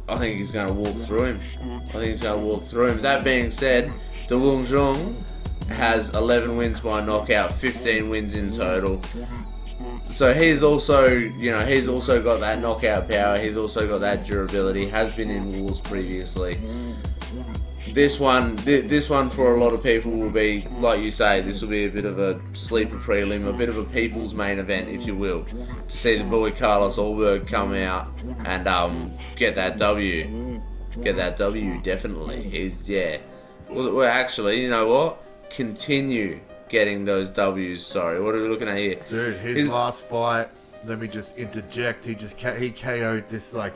Speaker 5: I think he's going to walk through him. That being said, De Woon Jung has 11 wins by knockout, 15 wins in total. So he's also got that knockout power. He's also got that durability. Has been in wars previously. This one for a lot of people will be, like you say, this will be a bit of a sleeper prelim, a bit of a people's main event, if you will, to see the boy Carlos Ulberg come out and get that W. Get that W, definitely. Well, actually, you know what? Continue getting those W's. Sorry, what are we looking at here?
Speaker 4: Dude, his last fight, let me just interject, he KO'd this like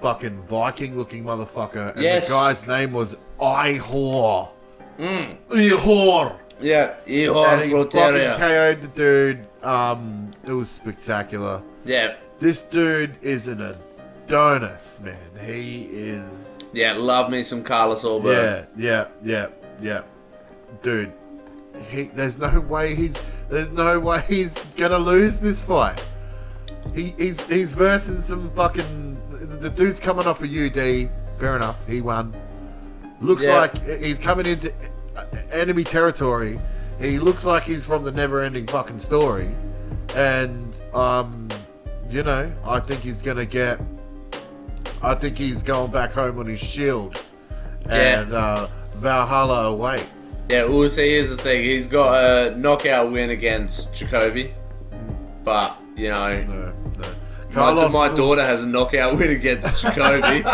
Speaker 4: fucking Viking looking motherfucker, and
Speaker 5: yes.
Speaker 4: The guy's name was Ihor. Ihor.
Speaker 5: Yeah, Ihor
Speaker 4: And he fucking
Speaker 5: Proteria.
Speaker 4: KO'd the dude. It was spectacular.
Speaker 5: Yeah.
Speaker 4: This dude is an Adonis, man. He is.
Speaker 5: Yeah, love me some Carlos Ulberg.
Speaker 4: Yeah. Dude, there's no way he's gonna lose this fight. He's versing some fucking. The dude's coming off a UD. Fair enough, he won. Looks like he's coming into enemy territory. He looks like he's from the never-ending fucking story, and I think he's gonna get. I think he's going back home on his shield, and Valhalla awaits.
Speaker 5: Yeah, we'll see. Here's the thing: he's got a knockout win against Jacoby, but
Speaker 4: No.
Speaker 5: my daughter has a knockout win against Jacoby,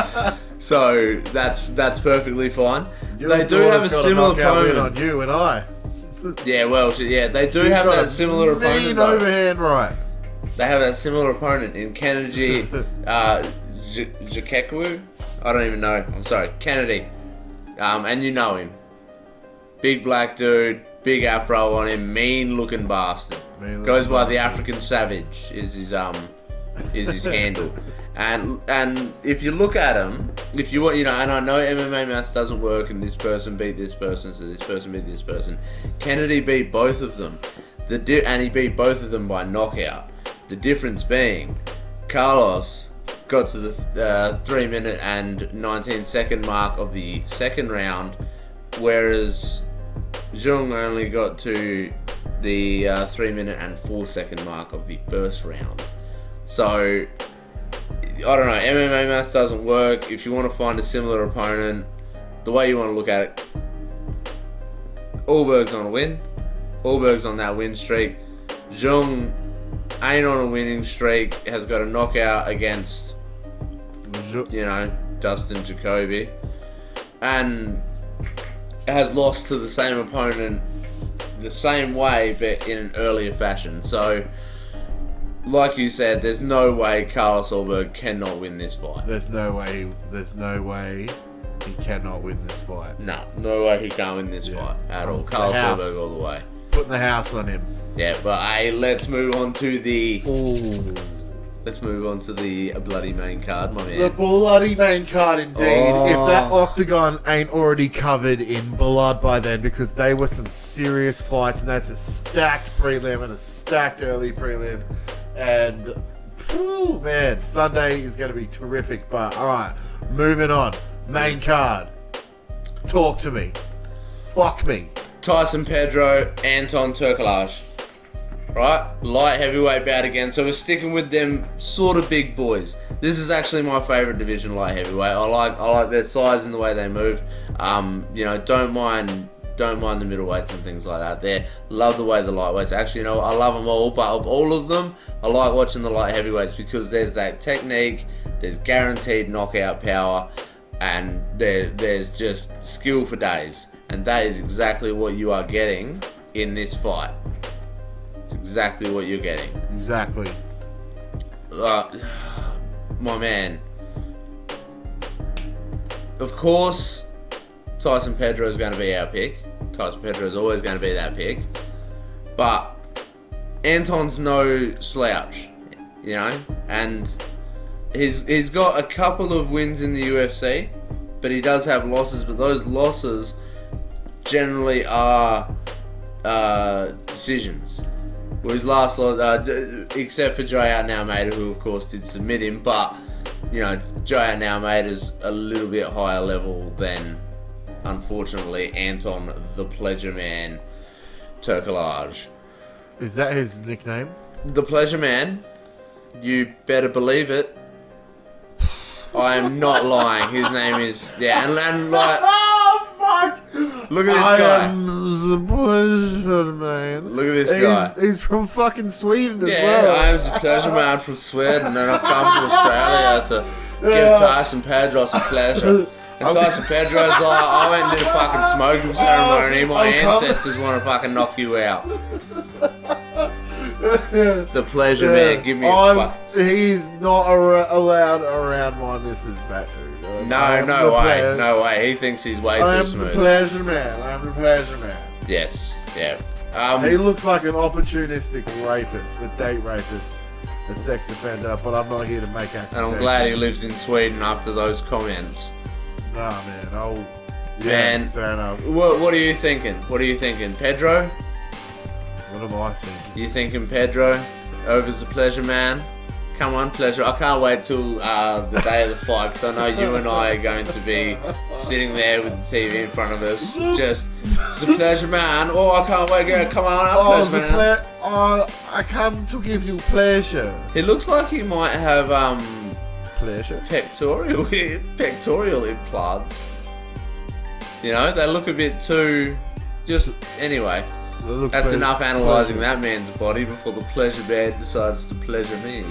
Speaker 5: so that's perfectly fine. They do have a similar opponent
Speaker 4: on you and I.
Speaker 5: Yeah, they do have that similar opponent.
Speaker 4: Mean
Speaker 5: though.
Speaker 4: overhand right.
Speaker 5: They have that similar opponent in Kennedy Jekekwu. I don't even know. I'm sorry, Kennedy. And you know him. Big black dude, big afro on him, mean looking bastard. Goes by the African Savage is his handle. And if you look at him, if you want, and I know MMA maths doesn't work, and this person beat this person, so this person beat this person. Kennedy beat both of them, and he beat both of them by knockout. The difference being, Carlos got to the 3 minute and 19 second mark of the second round, whereas Jung only got to the 3 minute and 4 second mark of the first round. So, I don't know, MMA maths doesn't work. If you want to find a similar opponent, the way you want to look at it, Ulberg's on a win. Ulberg's on that win streak. Jung ain't on a winning streak, has got a knockout against, Dustin Jacoby, and has lost to the same opponent the same way, but in an earlier fashion. So, like you said, there's no way Carlos Ulberg cannot win this fight.
Speaker 4: There's no way he cannot win this fight.
Speaker 5: No way he can't win this fight at all. Carlos Ulberg all the way.
Speaker 4: Putting the house on him.
Speaker 5: Yeah, but let's move on to the bloody main card, my man.
Speaker 4: The bloody main card, indeed. If that octagon ain't already covered in blood by then, because they were some serious fights, and that's a stacked prelim and a stacked early prelim. And, man, Sunday is going to be terrific. But, alright, moving on. Main card. Talk to me. Fuck me.
Speaker 5: Tyson Pedro, Anton Turkalaj. Right? Light heavyweight bout again. So we're sticking with them sort of big boys. This is actually my favourite division, light heavyweight. I like their size and the way they move. Don't mind don't mind the middleweights and things like that. They love the way the lightweights. Actually, you know, I love them all, but of all of them, I like watching the light heavyweights because there's that technique, there's guaranteed knockout power, and there's just skill for days. And that is exactly what you are getting in this fight. It's exactly what you're getting.
Speaker 4: Exactly.
Speaker 5: My man. Of course, Tyson Pedro is going to be our pick. Tyson Pedro is always going to be that pick. But Anton's no slouch, you know? And he's got a couple of wins in the UFC, but he does have losses, but those losses generally are decisions. Well, his last lot, except for Joao Almeida, who of course did submit him, but you know, Joao Almeida is a little bit higher level than, unfortunately, Anton the Pleasure Man Turkalaj.
Speaker 4: Is that his nickname?
Speaker 5: The Pleasure Man, you better believe it. I am not lying. His name is, yeah, and like,
Speaker 4: Oh fuck!
Speaker 5: look at this
Speaker 4: I
Speaker 5: guy.
Speaker 4: am the Pleasure Man.
Speaker 5: Look at this guy.
Speaker 4: He's from fucking Sweden as
Speaker 5: Yeah,
Speaker 4: well.
Speaker 5: I am the Pleasure Man from Sweden, and I've come to Australia to give Tyson Pedro some pleasure. And Tyson Pedro's like, I went and did a fucking smoking ceremony. My ancestors want to fucking knock you out. The Pleasure Man, give me a fuck.
Speaker 4: He's not allowed around my missus, that dude.
Speaker 5: No way. He thinks he's way
Speaker 4: I'm
Speaker 5: too
Speaker 4: the
Speaker 5: smooth.
Speaker 4: Pleasure Man. I'm the Pleasure Man.
Speaker 5: Yes, yeah.
Speaker 4: He looks like an opportunistic rapist, a date rapist, a sex offender, but I'm not here to make accusations.
Speaker 5: And I'm glad he lives in Sweden after those comments.
Speaker 4: Nah, man. Oh, yeah,
Speaker 5: Man.
Speaker 4: fair enough.
Speaker 5: What are you thinking? Pedro?
Speaker 4: What am I thinking?
Speaker 5: You thinking Pedro over the Pleasure Man? Come on, Pleasure. I can't wait till the day of the fight, because I know you and I are going to be sitting there with the TV in front of us. Just, the Pleasure Man. Oh, I can't wait. Come on up, Pleasure Man.
Speaker 4: I come to give you pleasure.
Speaker 5: He looks like he might have
Speaker 4: Pleasure?
Speaker 5: pectoral implants. You know, they look a bit too... Just, anyway. That's enough analysing that man's body before the Pleasure Man decides to pleasure me.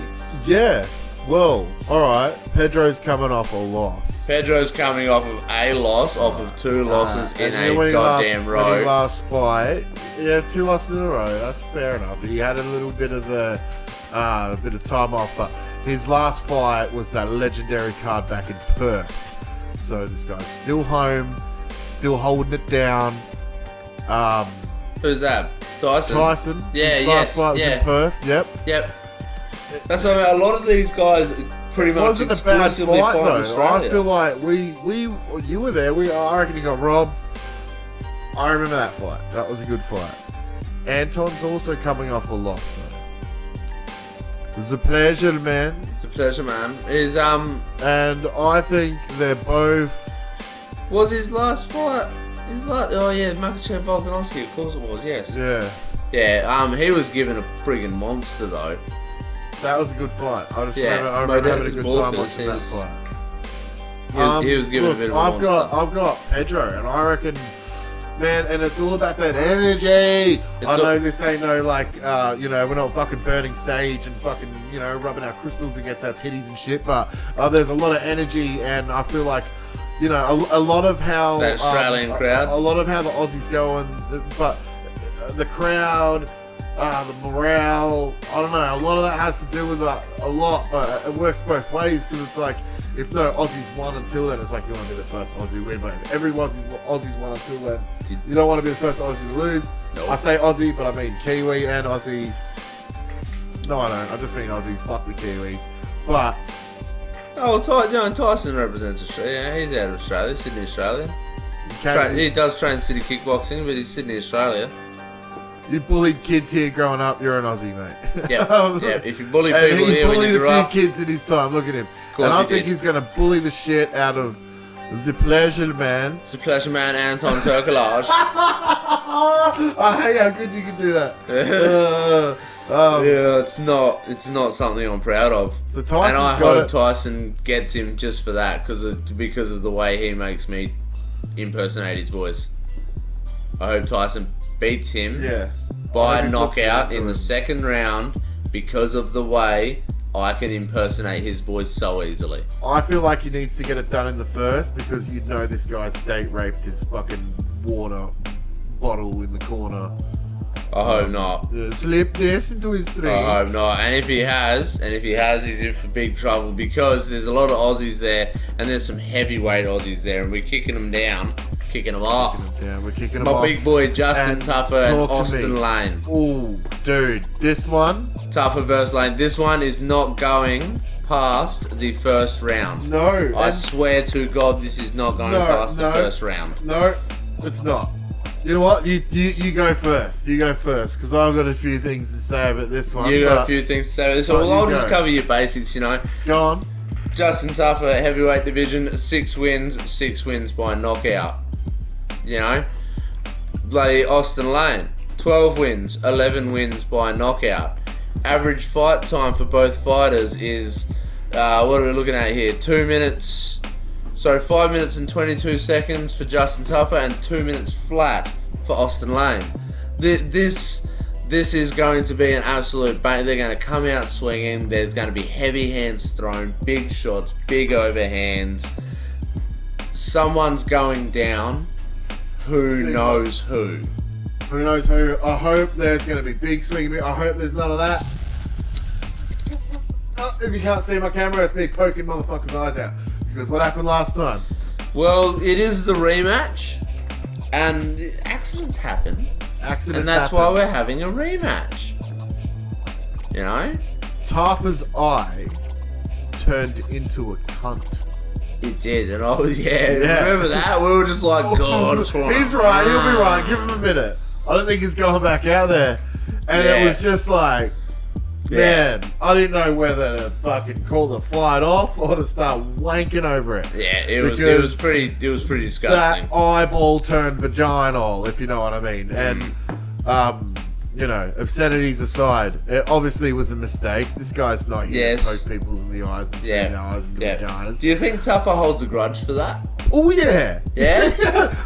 Speaker 4: Yeah. Well, alright. Pedro's coming off a loss.
Speaker 5: Pedro's coming off of a loss, off of two losses in
Speaker 4: And
Speaker 5: a
Speaker 4: when he
Speaker 5: goddamn
Speaker 4: When he
Speaker 5: row.
Speaker 4: last fight, yeah, 2 losses in a row. That's fair enough. He had a little bit of a bit of time off, but his last fight was that legendary card back in Perth. So this guy's still home, still holding it down.
Speaker 5: Who's that? Tyson?
Speaker 4: Tyson.
Speaker 5: Yeah,
Speaker 4: his
Speaker 5: yes,
Speaker 4: last fight was
Speaker 5: yeah.
Speaker 4: in Perth. Yep.
Speaker 5: Yep. That's what I mean. A lot of these guys pretty much
Speaker 4: Wasn't a bad
Speaker 5: exclusively
Speaker 4: fight
Speaker 5: fight in
Speaker 4: though.
Speaker 5: Australia.
Speaker 4: I feel like you were there. I reckon he got robbed. I remember that fight. That was a good fight. Anton's also coming off a loss. Though. It was a pleasure, man.
Speaker 5: It's a Pleasure Man. Is
Speaker 4: And I think they're both.
Speaker 5: was his last fight? Oh yeah, Makachev Volkanovski. Of course it was. Yes.
Speaker 4: Yeah,
Speaker 5: Yeah. He was given a friggin' monster though.
Speaker 4: that was a good fight. I
Speaker 5: Yeah,
Speaker 4: remember having a
Speaker 5: Modestus
Speaker 4: good time
Speaker 5: Bulkus
Speaker 4: watching that
Speaker 5: is-
Speaker 4: fight.
Speaker 5: He was given
Speaker 4: look,
Speaker 5: a bit of a
Speaker 4: I've
Speaker 5: monster.
Speaker 4: got Pedro, and I reckon, man, and it's all about that energy. I know this ain't no we're not fucking burning sage and fucking rubbing our crystals against our titties and shit, but there's a lot of energy, and I feel like a lot of how
Speaker 5: That Australian crowd?
Speaker 4: a lot of how the Aussies go, but the crowd. The morale, I don't know, a lot of that has to do with that, a lot, but it works both ways, because it's like, if no Aussies won until then, it's like you want to be the first Aussie win, but if every Aussies won until then, you don't want to be the first Aussie to lose.
Speaker 5: Nope.
Speaker 4: I say Aussie, but I mean Kiwi and Aussie. No, I don't, I just mean Aussies, fuck the Kiwis. But,
Speaker 5: Tyson represents Australia. Yeah, he's out of Australia, Sydney, Australia. He does train city kickboxing, but he's Sydney, Australia.
Speaker 4: you bullied kids here growing up, you're an Aussie, mate.
Speaker 5: Yeah. If you bully
Speaker 4: And
Speaker 5: people
Speaker 4: he
Speaker 5: here when
Speaker 4: bullied
Speaker 5: you
Speaker 4: a
Speaker 5: grew
Speaker 4: few
Speaker 5: up,
Speaker 4: kids in his time. Look at him.
Speaker 5: course
Speaker 4: And I
Speaker 5: he
Speaker 4: think
Speaker 5: did.
Speaker 4: he's going to bully the shit out of the Pleasure Man.
Speaker 5: it's a Pleasure Man, Anton Turkalaj.
Speaker 4: I hate how good you can do that.
Speaker 5: Yeah, it's not something I'm proud of.
Speaker 4: So Tyson's
Speaker 5: and I
Speaker 4: got
Speaker 5: hope
Speaker 4: it.
Speaker 5: Tyson gets him just for that, because of the way he makes me impersonate his voice. I hope Tyson beats him
Speaker 4: Yeah.
Speaker 5: by
Speaker 4: I hope he puts it
Speaker 5: knockout
Speaker 4: into
Speaker 5: in the
Speaker 4: him.
Speaker 5: second round because of the way I can impersonate his voice so easily.
Speaker 4: I feel like he needs to get it done in the first because you know this guy's date raped his fucking water bottle in the corner.
Speaker 5: I hope not.
Speaker 4: Slip this into his drink.
Speaker 5: I hope not. And if he has, he's in for big trouble because there's a lot of Aussies there, and there's some heavyweight Aussies there, and we're kicking them down, kicking them off.
Speaker 4: Yeah, we're kicking him
Speaker 5: My
Speaker 4: off.
Speaker 5: big boy Justin
Speaker 4: And
Speaker 5: Tougher and
Speaker 4: talk to
Speaker 5: Austin
Speaker 4: me.
Speaker 5: Lane.
Speaker 4: Ooh, dude, this one.
Speaker 5: Tougher versus Lane. This one is not going past the first round.
Speaker 4: No.
Speaker 5: I
Speaker 4: and-
Speaker 5: swear to God, this is not going past the first round.
Speaker 4: No, it's not. You know what? You go first. You go first, because I've got a few things to say about this one.
Speaker 5: You got a
Speaker 4: but
Speaker 5: few things to say about this.
Speaker 4: but
Speaker 5: Well,
Speaker 4: you
Speaker 5: I'll
Speaker 4: go.
Speaker 5: just cover your basics, you know.
Speaker 4: Go on.
Speaker 5: Justin Tougher, heavyweight division, 6 wins by knockout. You know? Bloody Austin Lane, 12 wins, 11 wins by knockout. Average fight time for both fighters is, what are we looking at here? 5 minutes and 22 seconds for Justin Tougher and 2 minutes flat for Austin Lane. This is going to be an absolute bang. They're going to come out swinging. There's going to be heavy hands thrown, big shots, big overhands. Someone's going down. Who knows who?
Speaker 4: Who knows who? I hope there's going to be big swing. I hope there's none of that. Oh, if you can't see my camera, it's me poking motherfuckers' eyes out. Because what happened last time?
Speaker 5: Well, it is the rematch, and accidents happen,
Speaker 4: Accidents
Speaker 5: and that's
Speaker 4: happen.
Speaker 5: why we're having a rematch. You know?
Speaker 4: Tarfa's eye turned into a cunt.
Speaker 5: It did, and remember that? We were just like, God,
Speaker 4: He's right, he'll be right. Give him a minute. I don't think he's going back out there. And
Speaker 5: Yeah.
Speaker 4: it was just like, man, I didn't know whether to fucking call the fight off or to start wanking over it.
Speaker 5: Yeah, it was
Speaker 4: Because
Speaker 5: pretty disgusting.
Speaker 4: That eyeball turned vaginal, if you know what I mean. And, you know, obscenities aside, it obviously was a mistake. This guy's not here to poke people in the eyes and
Speaker 5: Yeah.
Speaker 4: in the eyes and the vaginas.
Speaker 5: Do you think Tougher holds a grudge for that?
Speaker 4: Oh, yeah.
Speaker 5: Yeah?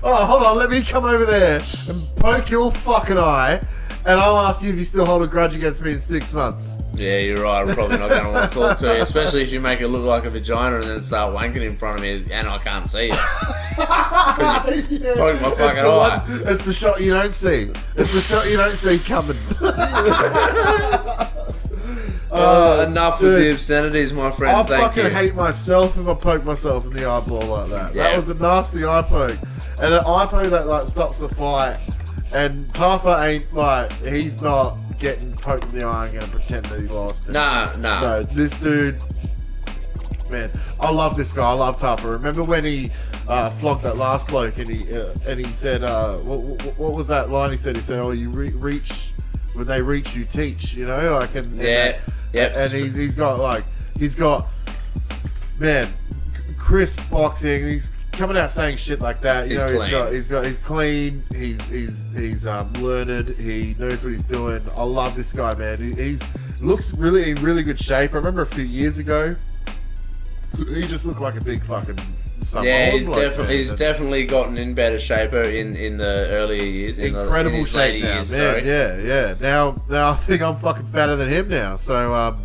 Speaker 4: Oh, hold on. Let me come over there and poke your fucking eye, and I'll ask you if you still hold a grudge against me in 6 months.
Speaker 5: Yeah, you're right. I'm probably not going to want to talk to you, especially if you make it look like a vagina and then start wanking in front of me and I can't see it.
Speaker 4: Yeah.
Speaker 5: Poke my fucking
Speaker 4: the
Speaker 5: eye.
Speaker 4: It's the shot you don't see. It's the shot you don't see coming.
Speaker 5: Enough
Speaker 4: dude.
Speaker 5: with the obscenities, my friend.
Speaker 4: I
Speaker 5: Thank
Speaker 4: fucking
Speaker 5: you.
Speaker 4: hate myself if I poke myself in the eyeball like that.
Speaker 5: Yeah.
Speaker 4: That was a nasty eye poke. And an eye poke that like stops the fight. And Tarfa ain't like, he's not getting poked in the eye and gonna pretend that he lost it.
Speaker 5: Nah.
Speaker 4: No, this dude, man, I love this guy. I love Tarfa. Remember when he flogged that last bloke and he said, what was that line he said? He said, "Oh, you reach when they reach, you teach." You know, like and
Speaker 5: Yeah. Yep.
Speaker 4: and he's got man, crisp boxing. He's coming out saying shit like that. You
Speaker 5: He's
Speaker 4: know,
Speaker 5: clean.
Speaker 4: he's clean. He's learned. He knows what he's doing. I love this guy, man. He's looks really in really good shape. I remember a few years ago, he just looked like a big fucking.
Speaker 5: Yeah, he's
Speaker 4: bloke,
Speaker 5: definitely
Speaker 4: man.
Speaker 5: definitely gotten in better shape in the earlier years. In
Speaker 4: Incredible
Speaker 5: his
Speaker 4: shape
Speaker 5: later
Speaker 4: now,
Speaker 5: years,
Speaker 4: man.
Speaker 5: sorry.
Speaker 4: Yeah. Now I think I'm fucking fatter than him now. So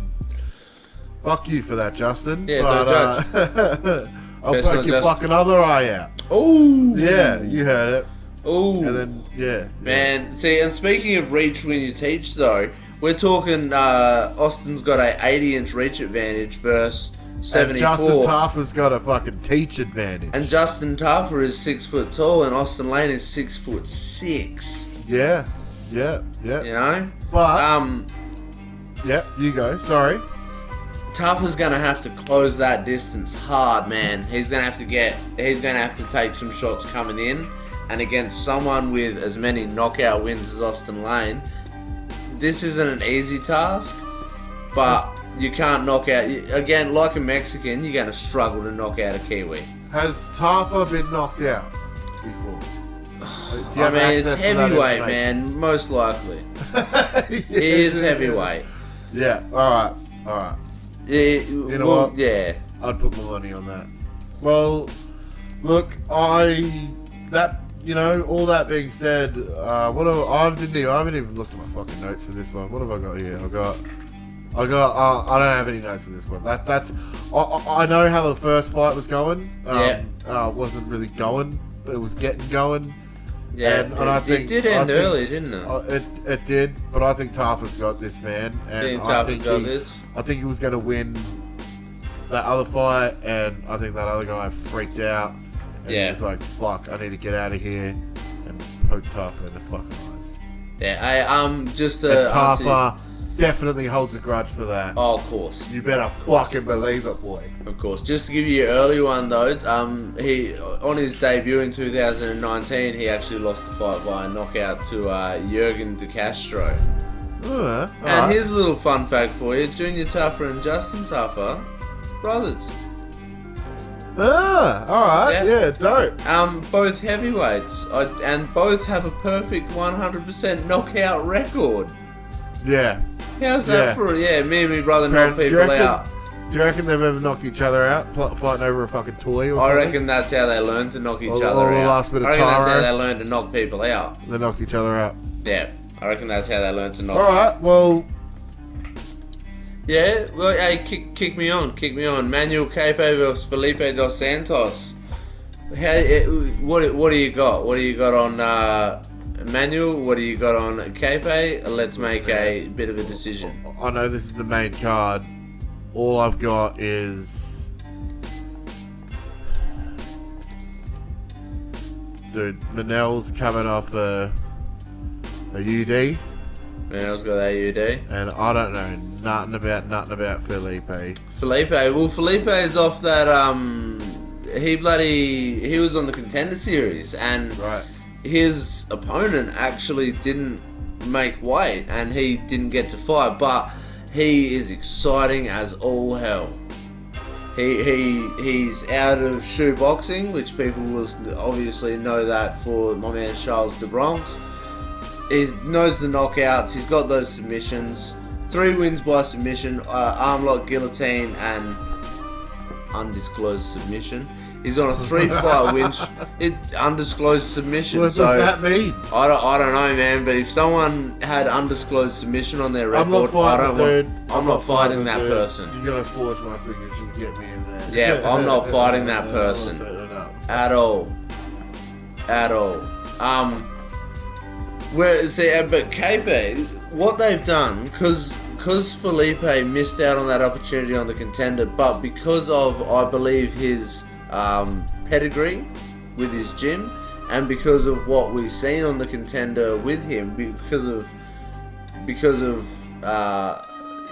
Speaker 4: fuck you for that, Justin.
Speaker 5: Yeah,
Speaker 4: but,
Speaker 5: don't
Speaker 4: I'll
Speaker 5: Personal
Speaker 4: poke your
Speaker 5: Justin.
Speaker 4: fucking other eye out.
Speaker 5: Oh,
Speaker 4: Yeah, you heard it.
Speaker 5: oh,
Speaker 4: And then yeah,
Speaker 5: man. See, and speaking of reach when you teach, though, we're talking. Austin's got a 80-inch reach advantage versus
Speaker 4: And
Speaker 5: 74.
Speaker 4: Justin Tarfa's got a fucking teach advantage.
Speaker 5: And Justin Tougher is 6 foot tall, and Austin Lane is 6'6".
Speaker 4: yeah.
Speaker 5: You know,
Speaker 4: But yeah, you go. Sorry.
Speaker 5: Tougher's gonna have to close that distance hard, man. He's gonna have to take some shots coming in, and against someone with as many knockout wins as Austin Lane, this isn't an easy task. But you can't knock out again, like a Mexican. You're gonna struggle to knock out a Kiwi.
Speaker 4: Has Tarfa been knocked out before? Do you
Speaker 5: I
Speaker 4: have
Speaker 5: mean, it's
Speaker 4: access to that
Speaker 5: heavyweight,
Speaker 4: information?
Speaker 5: man. Most likely,
Speaker 4: Yeah,
Speaker 5: he is heavyweight.
Speaker 4: Yeah. All right.
Speaker 5: You
Speaker 4: know what?
Speaker 5: Yeah.
Speaker 4: I'd put my money on that. Well, look, that you know, all that being said, I haven't even looked at my fucking notes for this one. What have I got here? I don't have any notes for this one. I know how the first fight was going. Wasn't really going, but it was getting going.
Speaker 5: Yeah,
Speaker 4: and I think
Speaker 5: it did end early, didn't it?
Speaker 4: It did, but I think Tafa's got this, man. And I think he was going to win that other fight, and I think that other guy freaked out. And he was like, "Fuck, I need to get out of here," and poke Tafa in the fucking eyes.
Speaker 5: Yeah,
Speaker 4: Tafa definitely holds a grudge for that.
Speaker 5: Oh, of course.
Speaker 4: You better fucking believe it, boy.
Speaker 5: Of course. Just to give you an early one though, he on his debut in 2019, he actually lost the fight by a knockout to Jurgen De Castro. And here's a little fun fact for you: Junior Tafa and Justin Tafa, brothers.
Speaker 4: Alright, yeah, dope.
Speaker 5: Both heavyweights, and both have a perfect 100% knockout record.
Speaker 4: Yeah.
Speaker 5: How's that for me and my brother knock people out?
Speaker 4: Do you reckon they've ever knocked each other out, fighting over a fucking toy or something?
Speaker 5: I reckon that's how they learn to knock each other out.
Speaker 4: Last bit of
Speaker 5: I reckon that's
Speaker 4: Taro.
Speaker 5: how they learn to knock people out.
Speaker 4: They knocked each other out.
Speaker 5: Yeah, I reckon that's how they learn to knock.
Speaker 4: Alright, well...
Speaker 5: Yeah, well, hey, kick me on. Manuel Cape versus Felipe dos Santos. What do you got? What do you got on Manuel? What do you got on Cape? Let's make a bit of a decision.
Speaker 4: I know this is the main card. All I've got is... Dude, Manel's coming off a UD.
Speaker 5: Manel's got AUD.
Speaker 4: And I don't know nothing about Felipe.
Speaker 5: Felipe is off that he was on the Contender Series, and his opponent actually didn't make weight and he didn't get to fight, but he is exciting as all hell. He's out of shoe boxing, which people will obviously know that for my man Charles de Bronx. He knows the knockouts. He's got those submissions. 3 wins by submission, armlock, guillotine, and undisclosed submission. He's on a 3-fight win. Undisclosed submission.
Speaker 4: What does that mean?
Speaker 5: I don't know, man. But if someone had undisclosed submission on their record, I'm not fighting that person.
Speaker 4: You gotta forge my signature to get me in there.
Speaker 5: Yeah, I'm not fighting that person at all. But Cape, what they've done, because Felipe missed out on that opportunity on the Contender, but because of, I believe, his pedigree with his gym, and because of what we've seen on the Contender with him, because of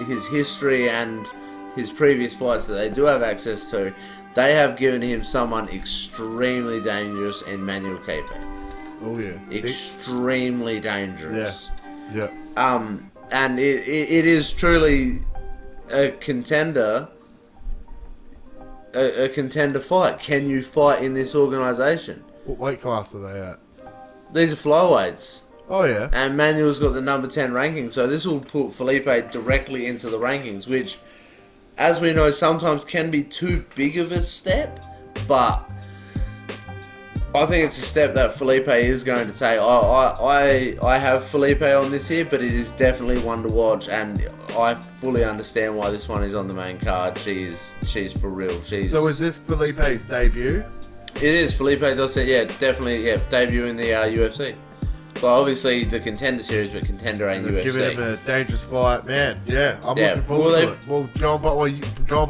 Speaker 5: his history and his previous fights that they do have access to, they have given him someone extremely dangerous in Manuel Cape.
Speaker 4: Oh yeah,
Speaker 5: extremely dangerous.
Speaker 4: Yeah.
Speaker 5: And it is truly a contender. A contender fight. Can you fight in this organisation?
Speaker 4: What weight class are they at?
Speaker 5: These are flyweights.
Speaker 4: Oh yeah.
Speaker 5: And Manuel's got the number 10 ranking, so this will put Felipe directly into the rankings, which, as we know, sometimes can be too big of a step, but I think it's a step that Felipe is going to take. I have Felipe on this here, but it is definitely one to watch, and I fully understand why this one is on the main card. She's for real.
Speaker 4: So is this Felipe's debut?
Speaker 5: It is. Felipe does say, definitely, debut in the UFC. So obviously the Contender Series, but Contender and UFC.
Speaker 4: Giving him a dangerous fight, man. Yeah, I'm looking forward to it. Well, going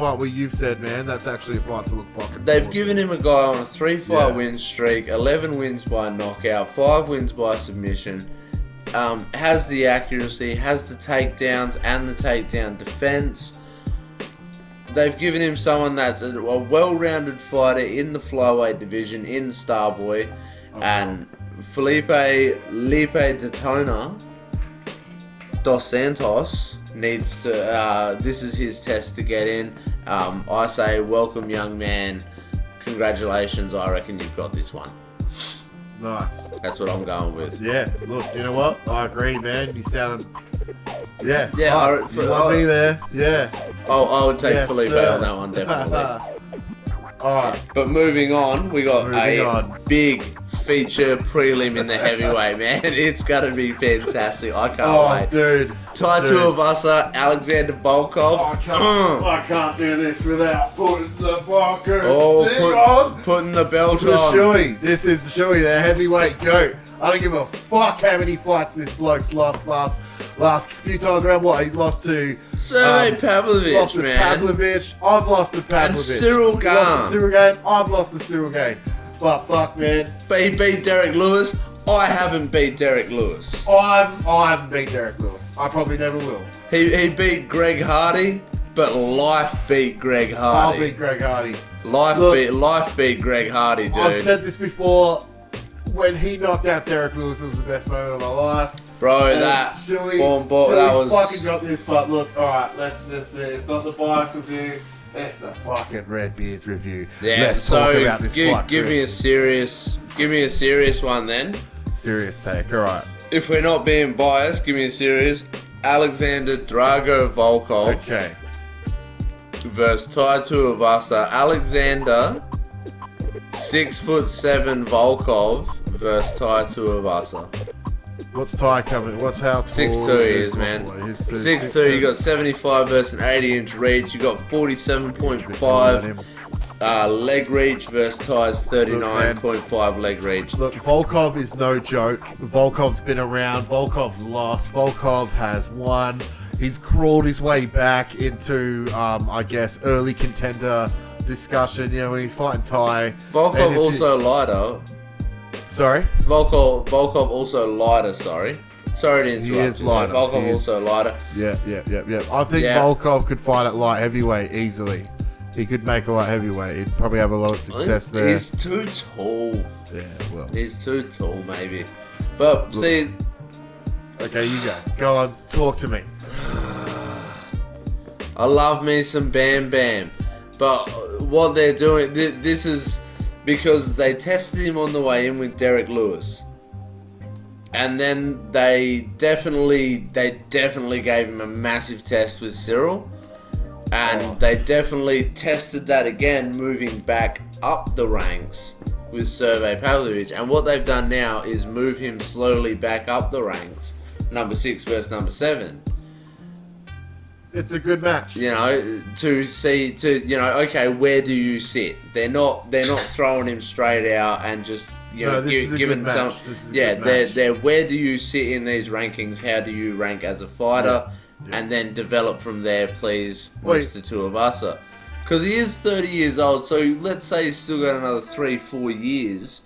Speaker 4: by what you've said, man, that's actually a fight to look fucking.
Speaker 5: They've given him a guy on a 3-fight win streak, 11 wins by knockout, 5 wins by submission. Has the accuracy, has the takedowns and the takedown defense. They've given him someone that's a well-rounded fighter in the flyweight division in Starboy, and Felipe Daytona dos Santos needs to. This is his test to get in. I say, welcome, young man. Congratulations. I reckon you've got this one.
Speaker 4: Nice.
Speaker 5: That's what I'm going with.
Speaker 4: Yeah. Look, you know what? I agree, man. You sounded. Yeah.
Speaker 5: Yeah.
Speaker 4: You want me there? Yeah.
Speaker 5: Oh, I would take Felipe on that one, definitely.
Speaker 4: Alright.
Speaker 5: But moving on, we got a big feature prelim in the heavyweight, man. It's gonna be fantastic. I can't
Speaker 4: Oh,
Speaker 5: wait.
Speaker 4: dude.
Speaker 5: Tai
Speaker 4: Dude.
Speaker 5: Tuivasa, Alexander Volkov.
Speaker 4: I can't do this without putting the fucking
Speaker 5: Oh,
Speaker 4: thing on.
Speaker 5: putting the belt
Speaker 4: The
Speaker 5: on.
Speaker 4: Shuey. This is Shuey, the heavyweight goat. I don't give a fuck how many fights this bloke's lost last few times around. What he's lost to
Speaker 5: Sergey Pavlovich,
Speaker 4: lost to
Speaker 5: man.
Speaker 4: Pavlovich. I've lost to Pavlovich.
Speaker 5: Cyril
Speaker 4: He lost to
Speaker 5: Gane.
Speaker 4: Cyril Gane. I've lost to Cyril Gane. But fuck, man,
Speaker 5: But he beat Derek Lewis. I haven't beat Derek Lewis.
Speaker 4: I haven't beat Derek Lewis. I probably never will.
Speaker 5: He beat Greg Hardy, but life beat Greg
Speaker 4: I'll
Speaker 5: Hardy.
Speaker 4: beat Greg Hardy.
Speaker 5: Life
Speaker 4: Look,
Speaker 5: beat Greg Hardy, dude.
Speaker 4: I've said this before. When he knocked out Derek Lewis, it was the best moment of my life.
Speaker 5: Bro,
Speaker 4: And
Speaker 5: that
Speaker 4: Shuey,
Speaker 5: that was
Speaker 4: fucking got this. But look, all right, let's it's not the bias review. It's the fucking Redbeards review.
Speaker 5: yeah.
Speaker 4: Let's
Speaker 5: So
Speaker 4: talk about this fight,
Speaker 5: give me a
Speaker 4: Chris.
Speaker 5: serious one then.
Speaker 4: serious take. All right.
Speaker 5: If we're not being biased, give me a serious Alexander Drago Volkov
Speaker 4: Okay.
Speaker 5: versus Tai Tuivasa. Alexander 6'7" Volkov versus Tai Tuivasa.
Speaker 4: What's Ty coming? What's how tall?
Speaker 5: 6'2" he is, man.
Speaker 4: He's
Speaker 5: 6'2", you got 75 versus an 80-inch reach. You got 47.5 leg reach versus Ty's 39.5 leg reach.
Speaker 4: Look, Volkov is no joke. Volkov's been around. Volkov's lost. Volkov has won. He's crawled his way back into, I guess, early contender discussion. You know, when he's fighting Ty. And
Speaker 5: Volkov
Speaker 4: if
Speaker 5: also lighter.
Speaker 4: Sorry?
Speaker 5: Volkov also lighter. Sorry to interrupt.
Speaker 4: He is
Speaker 5: you,
Speaker 4: lighter.
Speaker 5: Volkov
Speaker 4: He is-
Speaker 5: also lighter.
Speaker 4: Yeah. I think
Speaker 5: Yeah.
Speaker 4: Volkov could fight at light heavyweight easily. He could make a light heavyweight. He'd probably have a lot of success there.
Speaker 5: He's too tall.
Speaker 4: Yeah, well.
Speaker 5: He's too tall, maybe. But see,
Speaker 4: Okay, you go. Go on, talk to me.
Speaker 5: I love me some Bam Bam, but what they're doing, this is because they tested him on the way in with Derek Lewis, and then they definitely gave him a massive test with Cyril, and they definitely tested that again, moving back up the ranks with Sergey Pavlovich. And what they've done now is move him slowly back up the ranks, number 6 versus number 7.
Speaker 4: It's a good match.
Speaker 5: You know, okay, where do you sit? They're not throwing him straight out and just
Speaker 4: No, this is a
Speaker 5: giving
Speaker 4: good
Speaker 5: some.
Speaker 4: match. This is a
Speaker 5: Yeah,
Speaker 4: good match.
Speaker 5: they're where do you sit in these rankings? How do you rank as a fighter?
Speaker 4: Yeah.
Speaker 5: And then develop from there, please,
Speaker 4: Wait.
Speaker 5: Mr. Tuivasa. Because he is 30 years old, so let's say he's still got another 3-4 years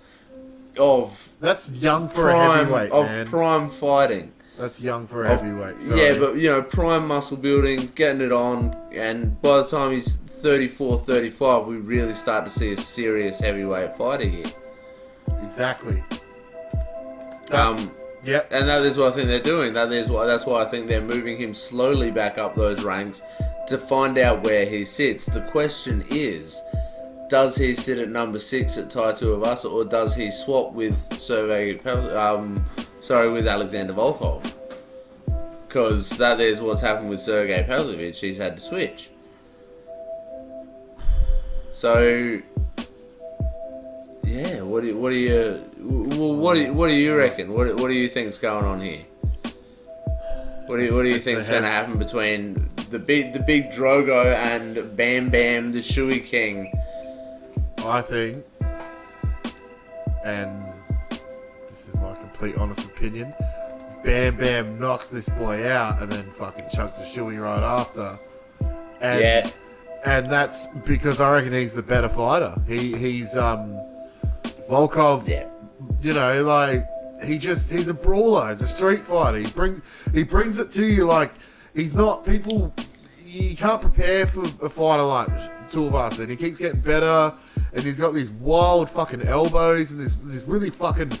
Speaker 5: of
Speaker 4: That's young for a heavyweight, man.
Speaker 5: prime fighting.
Speaker 4: That's young for a heavyweight. Sorry.
Speaker 5: Yeah, but prime muscle building, getting it on, and by the time he's 34, 35, we really start to see a serious heavyweight fighter here.
Speaker 4: Exactly. That's, yep.
Speaker 5: And that is what I think they're doing. That's why I think they're moving him slowly back up those ranks to find out where he sits. The question is, does he sit at number 6 at Tai Tuivasa, or does he swap with with Alexander Volkov? Because that is what's happened with Sergey Pavlovich. He's had to switch. So, yeah, what do you reckon? What do you think's going on here? What do you think's going to happen between the big Drogo and Bam Bam, the Shuey King?
Speaker 4: I think, and this is my complete honest opinion, Bam Bam knocks this boy out and then fucking chucks a shoey right after. And,
Speaker 5: Yeah.
Speaker 4: And that's because I reckon he's the better fighter. He's Volkov.
Speaker 5: Yeah.
Speaker 4: You know, like he's a brawler. He's a street fighter. He brings it to you like he's not people. You can't prepare for a fighter like Tuivasa, and he keeps getting better. And he's got these wild fucking elbows and this really fucking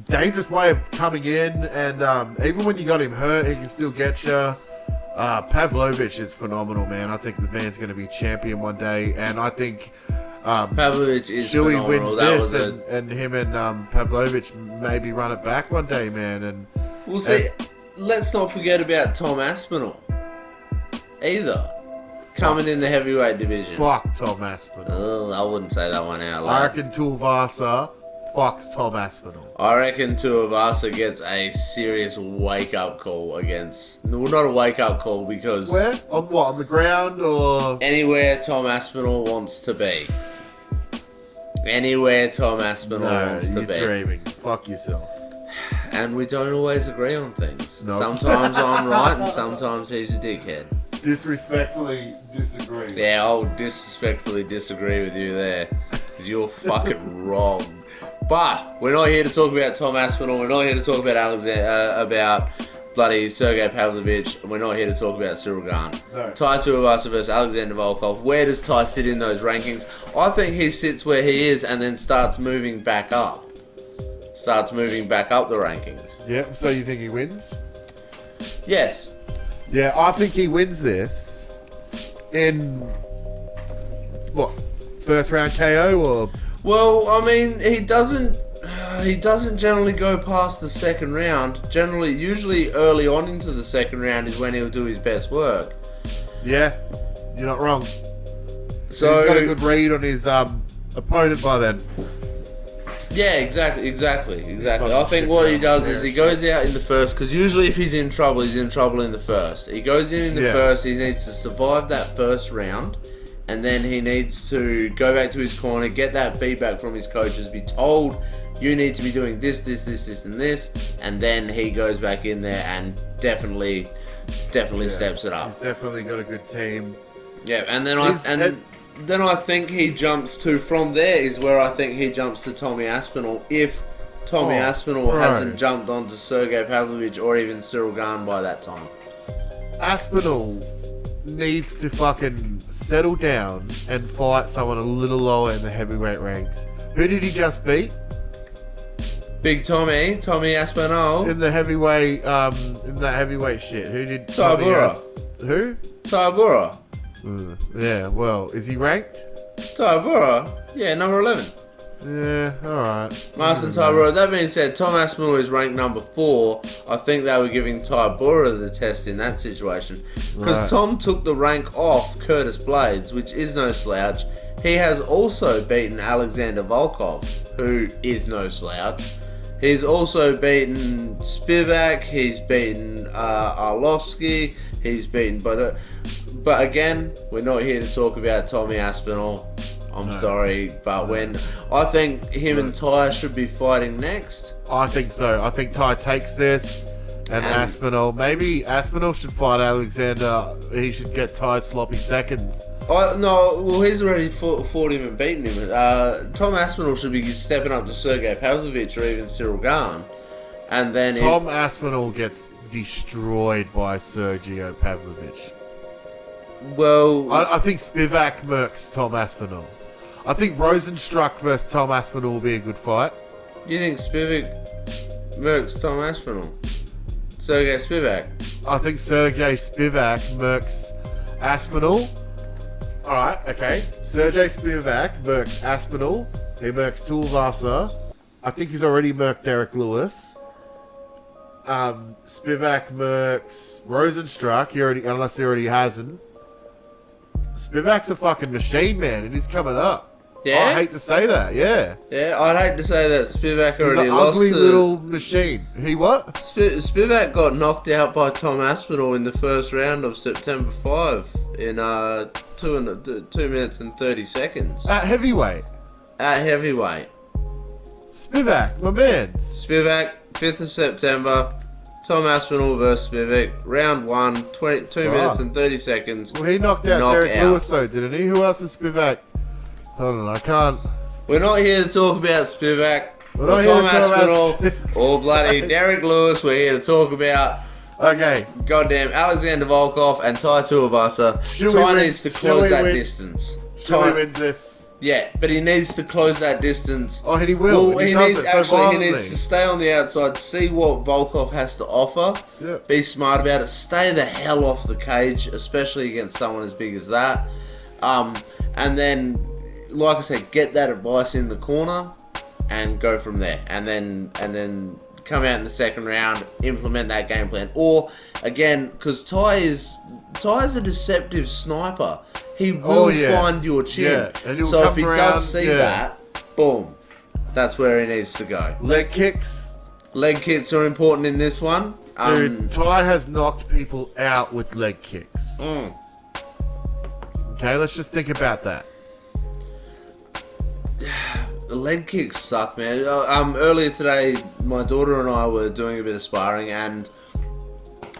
Speaker 4: dangerous way of coming in. And even when you got him hurt, he can still get you. Pavlovich is phenomenal, man. I think the man's going to be champion one day. And I think
Speaker 5: Pavlovich is
Speaker 4: Shuey
Speaker 5: phenomenal.
Speaker 4: wins
Speaker 5: That
Speaker 4: this,
Speaker 5: was
Speaker 4: and him and Pavlovich maybe run it back one day, man. And
Speaker 5: We'll see. Let's not forget about Tom Aspinall either, coming in the heavyweight division.
Speaker 4: fuck Tom Aspinall.
Speaker 5: I wouldn't say that one out
Speaker 4: I
Speaker 5: loud.
Speaker 4: reckon Tuivasa fucks Tom Aspinall.
Speaker 5: I reckon Tuivasa gets a serious wake-up call against... Well, not a wake-up call because...
Speaker 4: Where? On what? On the ground or?
Speaker 5: Anywhere Tom Aspinall wants to be. Anywhere Tom Aspinall wants to
Speaker 4: you're
Speaker 5: be.
Speaker 4: dreaming. Fuck yourself.
Speaker 5: And we don't always agree on things.
Speaker 4: No.
Speaker 5: Sometimes I'm right and sometimes he's a dickhead.
Speaker 4: Disrespectfully disagree.
Speaker 5: Yeah, I'll disrespectfully disagree with you there. Because you're fucking wrong. But we're not here to talk about Tom Aspinall. We're not here to talk about bloody Sergey Pavlovich. We're not here to talk about Cyril Gahn.
Speaker 4: No.
Speaker 5: Tai Tuivasa versus Alexander Volkov. Where does Tai sit in those rankings? I think he sits where he is and then starts moving back up. Starts moving back up the rankings.
Speaker 4: Yeah, so you think he wins?
Speaker 5: Yes.
Speaker 4: Yeah, I think he wins this in what, first round KO or?
Speaker 5: Well, I mean, he doesn't generally go past the second round. Usually early on into the second round is when he'll do his best work.
Speaker 4: Yeah, you're not wrong.
Speaker 5: So
Speaker 4: he's got a good read on his opponent by then.
Speaker 5: yeah, exactly. I think what he does is he goes out in the first, because usually if he's in trouble in the first. He goes in the first, he needs to survive that first round, and then he needs to go back to his corner, get that feedback from his coaches, be told, you need to be doing this, and this, and then he goes back in there and definitely steps it up.
Speaker 4: He's definitely got a good team.
Speaker 5: Yeah, and then I think he jumps to, from there is where I think he jumps to Tommy Aspinall, if Tommy Aspinall hasn't jumped onto Sergey Pavlovich or even Cyril Gahn by that time.
Speaker 4: Aspinall needs to fucking settle down and fight someone a little lower in the heavyweight ranks. Who did he just beat?
Speaker 5: Big Tommy Aspinall.
Speaker 4: In the heavyweight, shit. Who did
Speaker 5: Tybura.
Speaker 4: Who?
Speaker 5: Tybura.
Speaker 4: Yeah, well, is he ranked?
Speaker 5: Tybura? Yeah, number 11.
Speaker 4: Yeah, alright.
Speaker 5: Marcin Tybura. That being said, Tom Aspinall is ranked number 4. I think they were giving Tybura the test in that situation. Because Tom took the rank off Curtis Blades, which is no slouch. He has also beaten Alexander Volkov, who is no slouch. He's also beaten Spivak, he's beaten Arlovsky, he's beaten... But again, we're not here to talk about Tommy Aspinall. I'm sorry, but when I think him and Ty should be fighting next.
Speaker 4: I think so. I think Ty takes this, and Aspinall. Maybe Aspinall should fight Alexander. He should get Ty sloppy seconds.
Speaker 5: He's already fought him and beaten him. Tom Aspinall should be stepping up to Sergey Pavlovich or even Cyril Gahn, and then
Speaker 4: Tom Aspinall gets destroyed by Sergio Pavlovich.
Speaker 5: Well,
Speaker 4: I think Spivak murks Tom Aspinall. I think Rosenstruck versus Tom Aspinall will be a good fight.
Speaker 5: You think Spivak murks Tom Aspinall? Sergey Spivak?
Speaker 4: I think Sergey Spivak murks Aspinall. Alright, okay. Sergey Spivak murks Aspinall. He murks Tuivasa. I think he's already murked Derek Lewis. Spivak murks Rosenstruck, unless he already hasn't. Spivak's a fucking machine, man, and he's coming up.
Speaker 5: Yeah?
Speaker 4: I hate to say that, yeah.
Speaker 5: Yeah, I'd hate to say that Spivak
Speaker 4: He's
Speaker 5: already
Speaker 4: an
Speaker 5: lost
Speaker 4: ugly
Speaker 5: to...
Speaker 4: little machine. He what?
Speaker 5: Spivak got knocked out by Tom Aspinall in the first round of September 5 in 2 minutes and 30 seconds.
Speaker 4: At heavyweight.
Speaker 5: At heavyweight.
Speaker 4: Spivak, my man.
Speaker 5: Spivak, 5th of September. Tom Aspinall versus Spivak. Round 1, 2 minutes and 30 seconds.
Speaker 4: Well, he knocked out Derek Lewis, though, didn't he? Who else is Spivak? Hold on, I can't.
Speaker 5: We're not here to talk about Spivak
Speaker 4: We're
Speaker 5: or
Speaker 4: not here
Speaker 5: Tom
Speaker 4: to talk about
Speaker 5: Aspinall or bloody Derek Lewis. We're here to talk about
Speaker 4: Okay.
Speaker 5: goddamn Alexander Volkov and Tai Tuivasa. Tai needs to close that distance.
Speaker 4: Should we win this?
Speaker 5: Yeah, but he needs to close that distance.
Speaker 4: Oh, and he will.
Speaker 5: Well,
Speaker 4: he
Speaker 5: needs
Speaker 4: does it so
Speaker 5: he needs to stay on the outside, see what Volkov has to offer.
Speaker 4: Yeah.
Speaker 5: Be smart about it. Stay the hell off the cage, especially against someone as big as that. And then, like I said, get that advice in the corner and go from there. And then come out in the second round, implement that game plan. Or again, because Ty is a deceptive sniper. He will find your chin.
Speaker 4: Yeah. And he'll
Speaker 5: so
Speaker 4: come
Speaker 5: if he
Speaker 4: around,
Speaker 5: does see that, boom. That's where he needs to go.
Speaker 4: Leg kicks.
Speaker 5: Leg kicks are important in this one.
Speaker 4: Dude, Ty has knocked people out with leg kicks. Okay, let's just think about that.
Speaker 5: The leg kicks suck, man. Earlier today, my daughter and I were doing a bit of sparring, and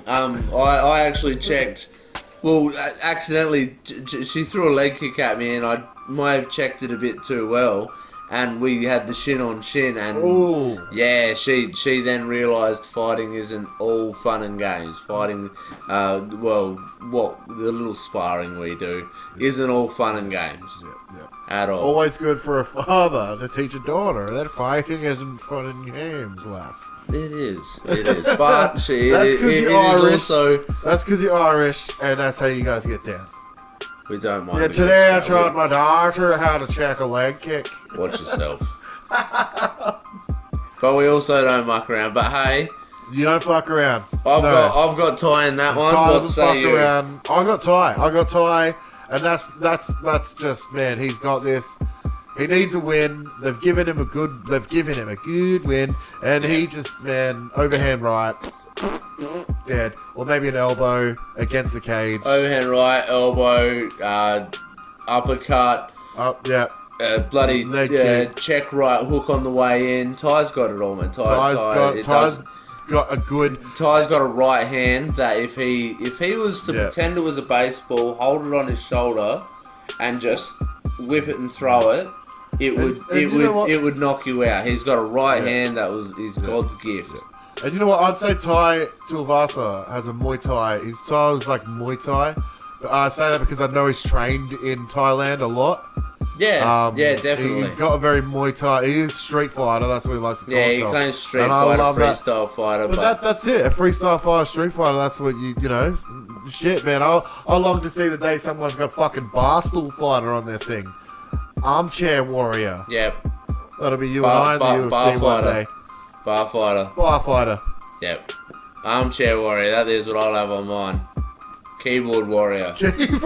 Speaker 5: I actually checked. Well, accidentally, she threw a leg kick at me, and I might have checked it a bit too well. And we had the shin on shin, and
Speaker 4: Ooh.
Speaker 5: yeah, she then realised fighting isn't all fun and games. Fighting, what the little sparring we do isn't all fun and games at all.
Speaker 4: Always good for a father to teach a daughter that fighting isn't fun and games, lass.
Speaker 5: It is, but
Speaker 4: That's because you're Irish.
Speaker 5: Also,
Speaker 4: That's because you're Irish, and that's how you guys get down.
Speaker 5: we don't mind.
Speaker 4: Yeah, today I taught my daughter how to check a leg kick.
Speaker 5: Watch yourself. But we also don't muck around. But hey,
Speaker 4: You don't fuck around.
Speaker 5: I've got Ty in that one.
Speaker 4: Ty
Speaker 5: What
Speaker 4: doesn't
Speaker 5: say
Speaker 4: fuck
Speaker 5: you?
Speaker 4: around. I got Ty, and that's just, man. He's got this. He needs a win. They've given him a good win, and he just, man, overhand right, dead, or maybe an elbow against the cage.
Speaker 5: Overhand right, elbow, uppercut,
Speaker 4: Yeah.
Speaker 5: bloody
Speaker 4: Leg kick.
Speaker 5: check right hook on the way in. Ty's got it all, man. Ty's
Speaker 4: got a good.
Speaker 5: Ty's got a right hand that if he was to pretend it was a baseball, hold it on his shoulder, and just whip it and throw it, it would knock you out. He's got a right hand that was his God's gift.
Speaker 4: And you know what? I'd say Ty Tuivasa has a Muay Thai. His style is like Muay Thai. But I say that because I know he's trained in Thailand a lot.
Speaker 5: Yeah, definitely.
Speaker 4: He's got a very Muay Thai. He is street fighter. That's what he likes to call
Speaker 5: he
Speaker 4: himself.
Speaker 5: claims street
Speaker 4: And I
Speaker 5: fighter,
Speaker 4: love that.
Speaker 5: freestyle fighter.
Speaker 4: But that's it. A freestyle fighter, street fighter. That's what you know. Shit, man. I long to see the day someone's got fucking Barstool fighter on their thing. Armchair warrior.
Speaker 5: Yep.
Speaker 4: That'll be you and I in the UFC one day.
Speaker 5: Bar fighter.
Speaker 4: Bar fighter.
Speaker 5: Yep. Armchair warrior. That is what I'll have on mine. Keyboard warrior. Keyboard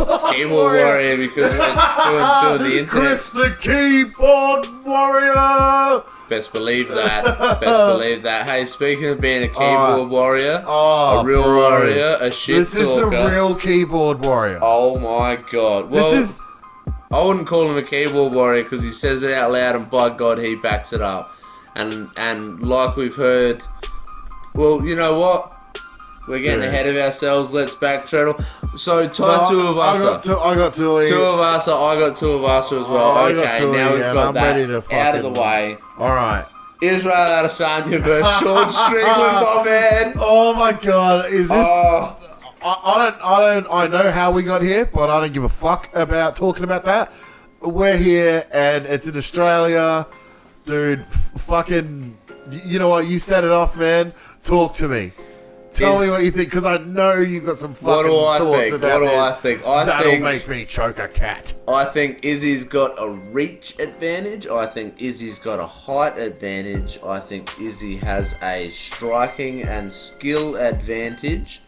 Speaker 5: warrior because we're doing the internet.
Speaker 4: Chris the keyboard warrior.
Speaker 5: Best believe that. Hey, speaking of being a keyboard warrior, a real warrior, a shit
Speaker 4: This is the
Speaker 5: talker.
Speaker 4: real keyboard warrior.
Speaker 5: Oh my god. Well,
Speaker 4: This is.
Speaker 5: I wouldn't call him a keyboard warrior because he says it out loud, and by God, he backs it up. And like we've heard, well, you know what? We're getting ahead of ourselves. Let's backtrack. So, Ty Tuivasa.
Speaker 4: I got Tui.
Speaker 5: Tuivasa, I got Tuivasa as well.
Speaker 4: I got
Speaker 5: Okay,
Speaker 4: Tui,
Speaker 5: now we've
Speaker 4: and
Speaker 5: got
Speaker 4: I'm
Speaker 5: that
Speaker 4: ready to
Speaker 5: out of the
Speaker 4: fucking-
Speaker 5: way.
Speaker 4: Alright.
Speaker 5: Israel Adesanya versus Sean Strickland, my man.
Speaker 4: Oh my god. Is this.
Speaker 5: Oh,
Speaker 4: I know how we got here, but I don't give a fuck about talking about that. We're here, and it's in Australia. Dude, fucking. You know what? You set it off, man. Talk to me. Tell me what you think, because I know you've got some fucking thoughts about this.
Speaker 5: I think?
Speaker 4: That'll make me choke a cat.
Speaker 5: I think Izzy's got a reach advantage. I think Izzy's got a height advantage. I think Izzy has a striking and skill advantage.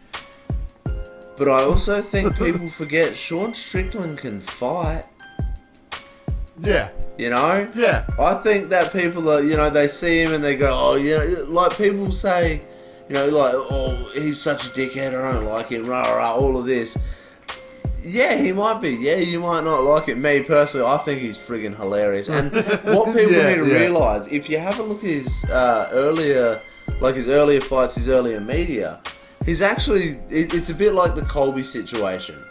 Speaker 5: But I also think people forget Sean Strickland can fight.
Speaker 4: Yeah.
Speaker 5: You know?
Speaker 4: Yeah.
Speaker 5: I think that people are, they see him and they go, oh, yeah, like people say, like, oh, he's such a dickhead, I don't like him, rah, rah, all of this. Yeah, he might be. Yeah, you might not like it. Me, personally, I think he's friggin' hilarious. And what people need to realise, if you have a look at his earlier fights, his earlier media, he's actually, it's a bit like the Colby situation.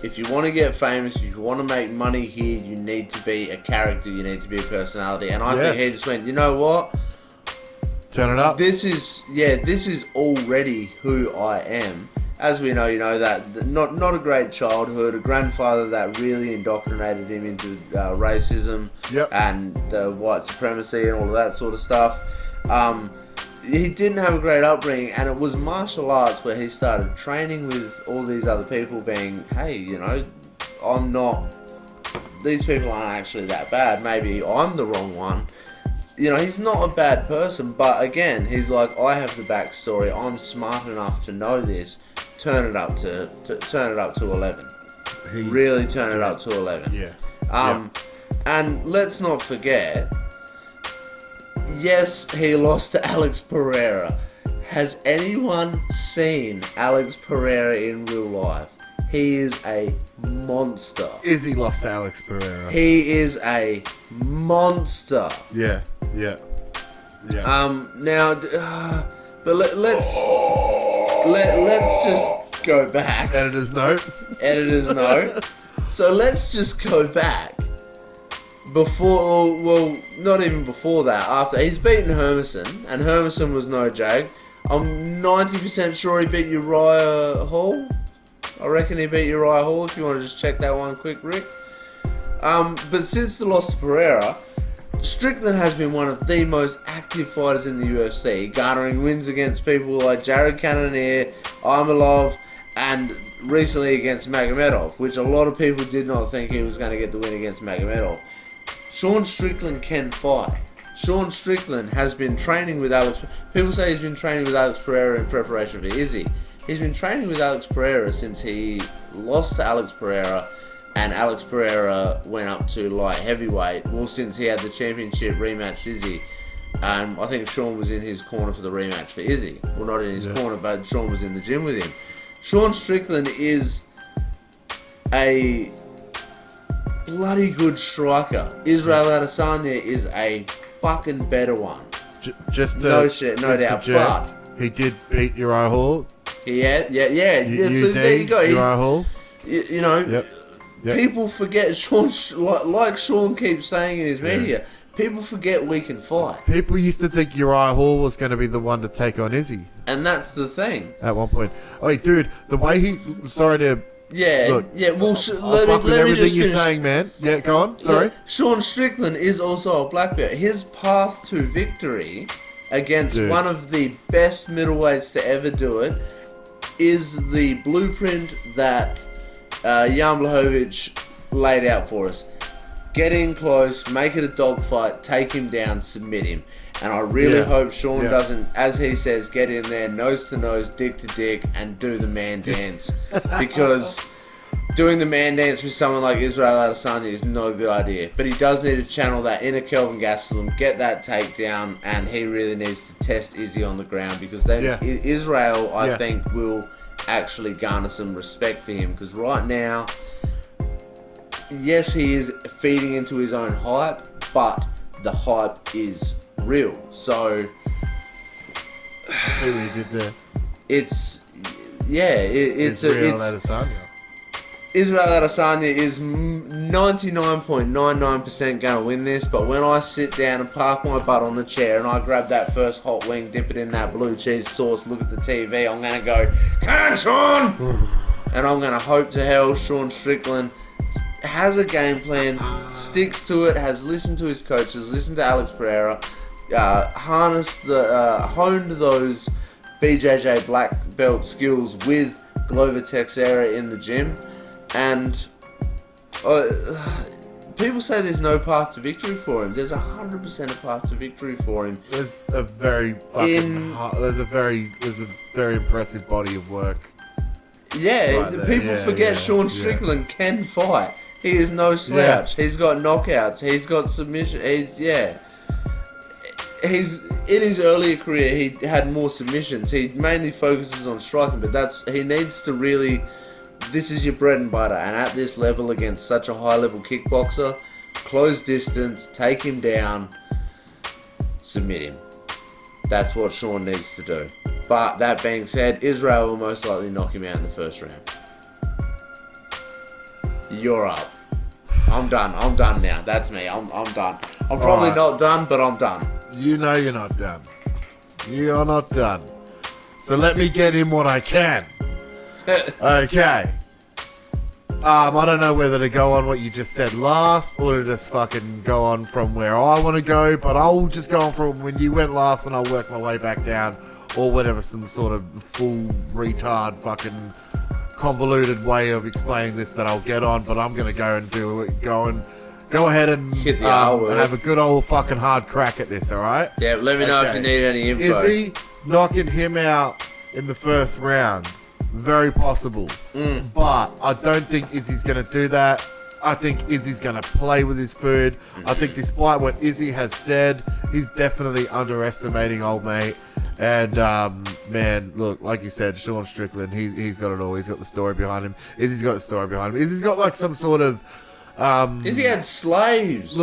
Speaker 5: If you want to get famous, if you want to make money here, you need to be a character, you need to be a personality. And I think he just went, you know what?
Speaker 4: Turn it up.
Speaker 5: This is already who I am. As we know, that not a great childhood, a grandfather that really indoctrinated him into racism and white supremacy and all of that sort of stuff. He didn't have a great upbringing, and it was martial arts where he started training with all these other people being, hey, these people aren't actually that bad. Maybe I'm the wrong one. He's not a bad person, but again, he's like, I have the backstory. I'm smart enough to know this. Turn it up to 11. Really turn it up to 11.
Speaker 4: Yeah.
Speaker 5: And let's not forget, yes, he lost to Alex Pereira. Has anyone seen Alex Pereira in real life? He is a monster.
Speaker 4: Izzy lost to Alex Pereira.
Speaker 5: He is a monster.
Speaker 4: Yeah.
Speaker 5: Now, but let's just go back.
Speaker 4: Editor's note.
Speaker 5: Editor's note. So let's just go back. Before, well, not even before that. After he's beaten Hermanson, and Hermanson was no jag. I'm 90% sure he beat Uriah Hall. I reckon he beat Uriah Hall. If you want to just check that one quick, Rick. But since the loss to Pereira, Strickland has been one of the most active fighters in the UFC, garnering wins against people like Jared Cannonier, Imavov, and recently against Magomedov, which a lot of people did not think he was going to get the win against Magomedov. Sean Strickland can fight. Sean Strickland has been training with Alex. People say he's been training with Alex Pereira in preparation for Izzy. He's been training with Alex Pereira since he lost to Alex Pereira, and Alex Pereira went up to light heavyweight. Well, since he had the championship rematch Izzy, I think Sean was in his corner for the rematch for Izzy. Well, not in his corner, but Sean was in the gym with him. Sean Strickland is a bloody good striker. Israel Adesanya is a fucking better one.
Speaker 4: Just
Speaker 5: no shit, no doubt. But
Speaker 4: he did beat Uriah Hall.
Speaker 5: Yeah. So there you go.
Speaker 4: Uriah Hall.
Speaker 5: You know,
Speaker 4: Yep.
Speaker 5: people forget Sean. Like Sean keeps saying in his media, people forget we can fight,
Speaker 4: People used to think Uriah Hall was going to be the one to take on Izzy
Speaker 5: and that's the thing.
Speaker 4: at one point. Oh, hey, dude, the way he... Sorry to...
Speaker 5: Yeah,
Speaker 4: Look,
Speaker 5: yeah. Well,
Speaker 4: I fuck with everything
Speaker 5: just
Speaker 4: you're
Speaker 5: finish.
Speaker 4: saying, man. Yeah, go on. Sorry.
Speaker 5: Sean Strickland is also a black belt. His path to victory against one of the best middleweights to ever do it is the blueprint that Jan Blachowicz laid out for us. Get in close, make it a dogfight, take him down, submit him. And I really hope Sean doesn't, as he says, get in there nose to nose, dick to dick, and do the man dance. Because doing the man dance with someone like Israel Adesanya is not a good idea. But he does need to channel that inner Kelvin Gastelum, get that takedown, and he really needs to test Izzy on the ground. Because then Israel, I think, will actually garner some respect for him. Because right now, yes, he is feeding into his own hype, but the hype is real. So
Speaker 4: I see what you did there.
Speaker 5: it's
Speaker 4: Israel Adesanya.
Speaker 5: Israel Adesanya is 99.99% going to win this, but when I sit down and park my butt on the chair and I grab that first hot wing, dip it in that blue cheese sauce, look at the TV, I'm going to go, "Come on, Sean!" And I'm going to hope to hell Sean Strickland has a game plan, sticks to it, has listened to his coaches, listened to Alex Pereira, honed those BJJ black belt skills with Glover Teixeira in the gym. And people say there's no path to victory for him. There's 100% a path to victory for him.
Speaker 4: There's a very there's a very impressive body of work.
Speaker 5: Yeah,
Speaker 4: Right there.
Speaker 5: people forget Sean Strickland can fight. He is no slouch. He's got knockouts. He's got submission. He's in his earlier career he had more submissions. He mainly focuses on striking, but he needs to really. This is your bread and butter, and at this level against such a high level kickboxer, close distance, take him down, submit him. That's what Sean needs to do. But that being said, Israel will most likely knock him out in the first round. You're up. I'm done. I'm done now. That's me. I'm done. I'm probably not done, but I'm done.
Speaker 4: You know you're not done. You're not done. So let me get in what I can. Okay. I don't know whether to go on what you just said last or to just fucking go on from where I want to go, but I'll just go on from when you went last and I'll work my way back down, or whatever, some sort of full retard fucking convoluted way of explaining this that I'll get on, but I'm going to go and do it. Go ahead and
Speaker 5: Hit the R word.
Speaker 4: have a good old fucking hard crack at this, alright?
Speaker 5: Yeah, let me know if you need any info.
Speaker 4: Is he knocking him out in the first round? Very possible. But I don't think Izzy's going to do that. I think Izzy's going to play with his food. I think despite what Izzy has said, he's definitely underestimating old mate. And, man, look, like you said, Sean Strickland, he's got it all. He's got the story behind him. Izzy's got the story behind him. Izzy's got, like, some sort of...
Speaker 5: Izzy had slaves.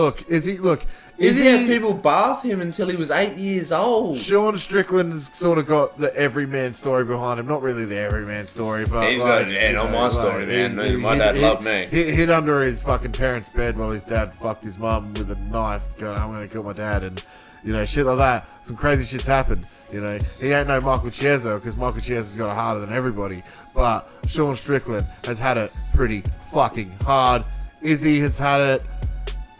Speaker 4: Izzy
Speaker 5: had people bath him until he was 8 years old.
Speaker 4: Sean Strickland has sort of got the everyman story behind him. Not really the everyman story, but
Speaker 5: he's got my story, man. My dad loved me.
Speaker 4: He hid under his fucking parents' bed while his dad fucked his mum with a knife, going, I'm going to kill my dad, and, shit like that. Some crazy shit's happened. He ain't no Michael Chiesa, because Michael Chiesa's got it harder than everybody. But Sean Strickland has had it pretty fucking hard. Izzy has had it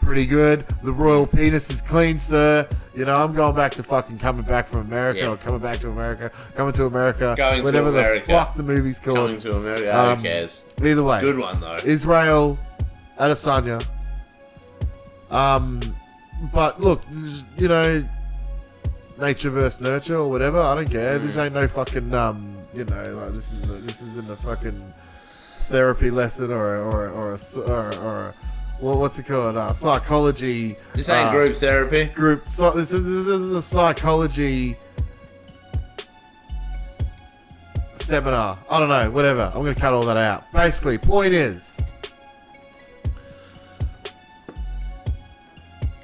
Speaker 4: pretty good. The royal penis is clean, sir. I'm going back to fucking coming back from America, or coming back to America, coming to America, whatever the fuck the movie's called.
Speaker 5: Coming to America, who cares?
Speaker 4: Either way.
Speaker 5: Good one, though.
Speaker 4: Israel Adesanya. But look, nature versus nurture or whatever. I don't care. This ain't no fucking this isn't a fucking therapy lesson or what's it called? Psychology.
Speaker 5: This ain't group therapy.
Speaker 4: This is a psychology seminar. I don't know. Whatever. I'm gonna cut all that out. Basically, point is.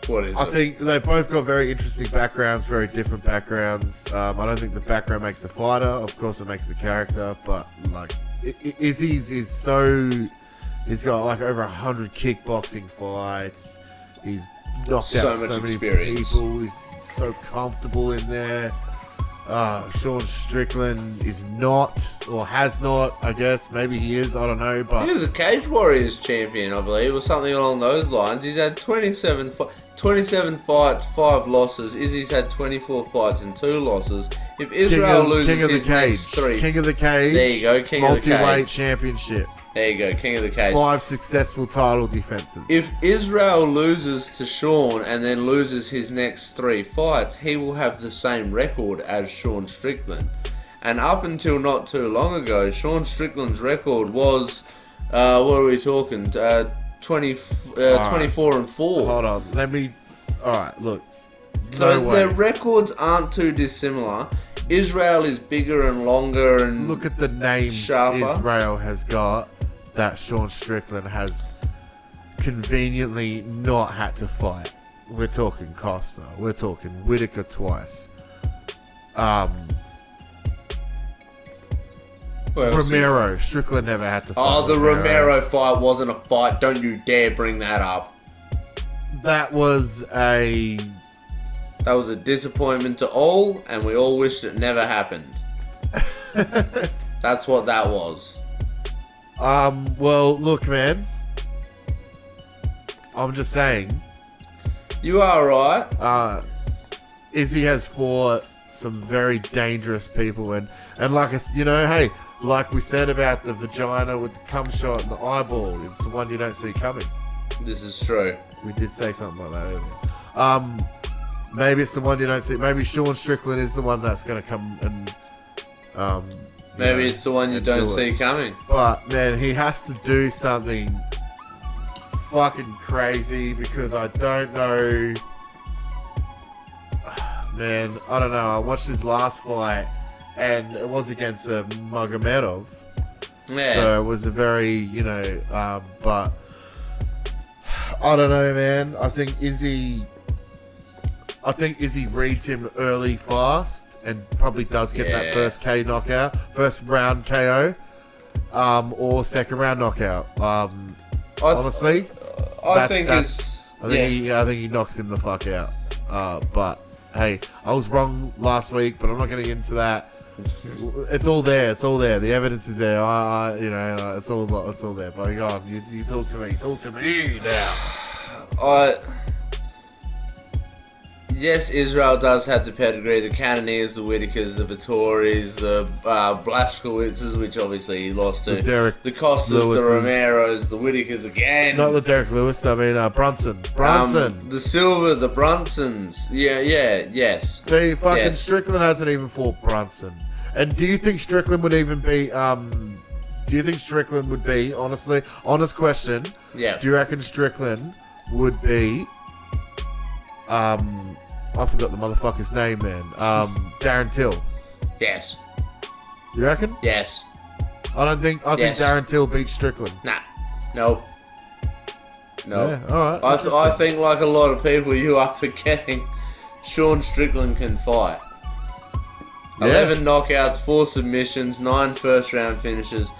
Speaker 4: I think they both got very interesting backgrounds, very different backgrounds. I don't think the background makes the fighter. Of course, it makes the character. But like, Izzy's is so. He's got like over 100 kickboxing fights. He's knocked out so many people. He's so comfortable in there. Sean Strickland is not, or has not, I guess. Maybe he is, I don't know. But
Speaker 5: he was a Cage Warriors champion, I believe, or something along those lines. He's had 27 fights, 5 losses. Izzy's had 24 fights and 2 losses. If Israel loses his next 3...
Speaker 4: King of the Cage.
Speaker 5: There you go, King of the Cage.
Speaker 4: Multi-weight championship.
Speaker 5: There you go, King of the Cage.
Speaker 4: 5 successful title defenses.
Speaker 5: If Israel loses to Sean and then loses his next 3 fights, he will have the same record as Sean Strickland. And up until not too long ago, Sean Strickland's record was, what are we talking? 24 and 4.
Speaker 4: Hold on, alright, look.
Speaker 5: So their records aren't too dissimilar. Israel is bigger and longer and
Speaker 4: look at the names
Speaker 5: sharper.
Speaker 4: Israel has got that Sean Strickland has conveniently not had to fight. We're talking Costa. We're talking Whitaker twice. Romero. Strickland never had to fight.
Speaker 5: Oh, the Romero fight wasn't a fight. Don't you dare bring that up.
Speaker 4: That was a
Speaker 5: disappointment to all, and we all wished it never happened. That's what that was.
Speaker 4: Well, look, man. I'm just saying.
Speaker 5: You are right.
Speaker 4: Izzy has fought some very dangerous people, and like hey, like we said about the vagina with the cum shot and the eyeball, it's the one you don't see coming.
Speaker 5: This is true.
Speaker 4: We did say something like that earlier. Maybe it's the one you don't see. Maybe Sean Strickland is the one that's going to come and...
Speaker 5: maybe it's the one you don't see coming.
Speaker 4: But, man, he has to do something fucking crazy because I don't know... Man, I don't know. I watched his last fight and it was against Magomedov.
Speaker 5: Yeah.
Speaker 4: So it was a very, but... I don't know, man. I think Izzy reads him early fast and probably does get that first round KO, or second round knockout. Honestly,
Speaker 5: I think
Speaker 4: he knocks him the fuck out. But hey, I was wrong last week, but I'm not getting into that. It's all there. The evidence is there. It's all there. But go on, you talk to me. Talk to me now.
Speaker 5: Yes, Israel does have the pedigree. The Cannoniers, the Whitakers, the Vittoris, the Blachkowitzes, which obviously he lost to. The Costas,
Speaker 4: Lewis's.
Speaker 5: the Romeros, the Whitakers again.
Speaker 4: Not the Derek Lewis. I mean Brunson.
Speaker 5: The Silva, the Brunsons. Yes.
Speaker 4: See, fucking Strickland hasn't even fought Brunson. And do you think Strickland would even beat Do you think Strickland would be, honestly, honest question,
Speaker 5: Yeah.
Speaker 4: do you reckon Strickland would be, I forgot the motherfucker's name, man, Darren Till?
Speaker 5: Yes.
Speaker 4: You reckon?
Speaker 5: Yes.
Speaker 4: I think
Speaker 5: Yes.
Speaker 4: Darren Till beats Strickland.
Speaker 5: Nah. No. No.
Speaker 4: Yeah, alright.
Speaker 5: I think, like a lot of people, you are forgetting Sean Strickland can fight.
Speaker 4: Yeah.
Speaker 5: 11 knockouts, 4 submissions, 9 first-round finishes.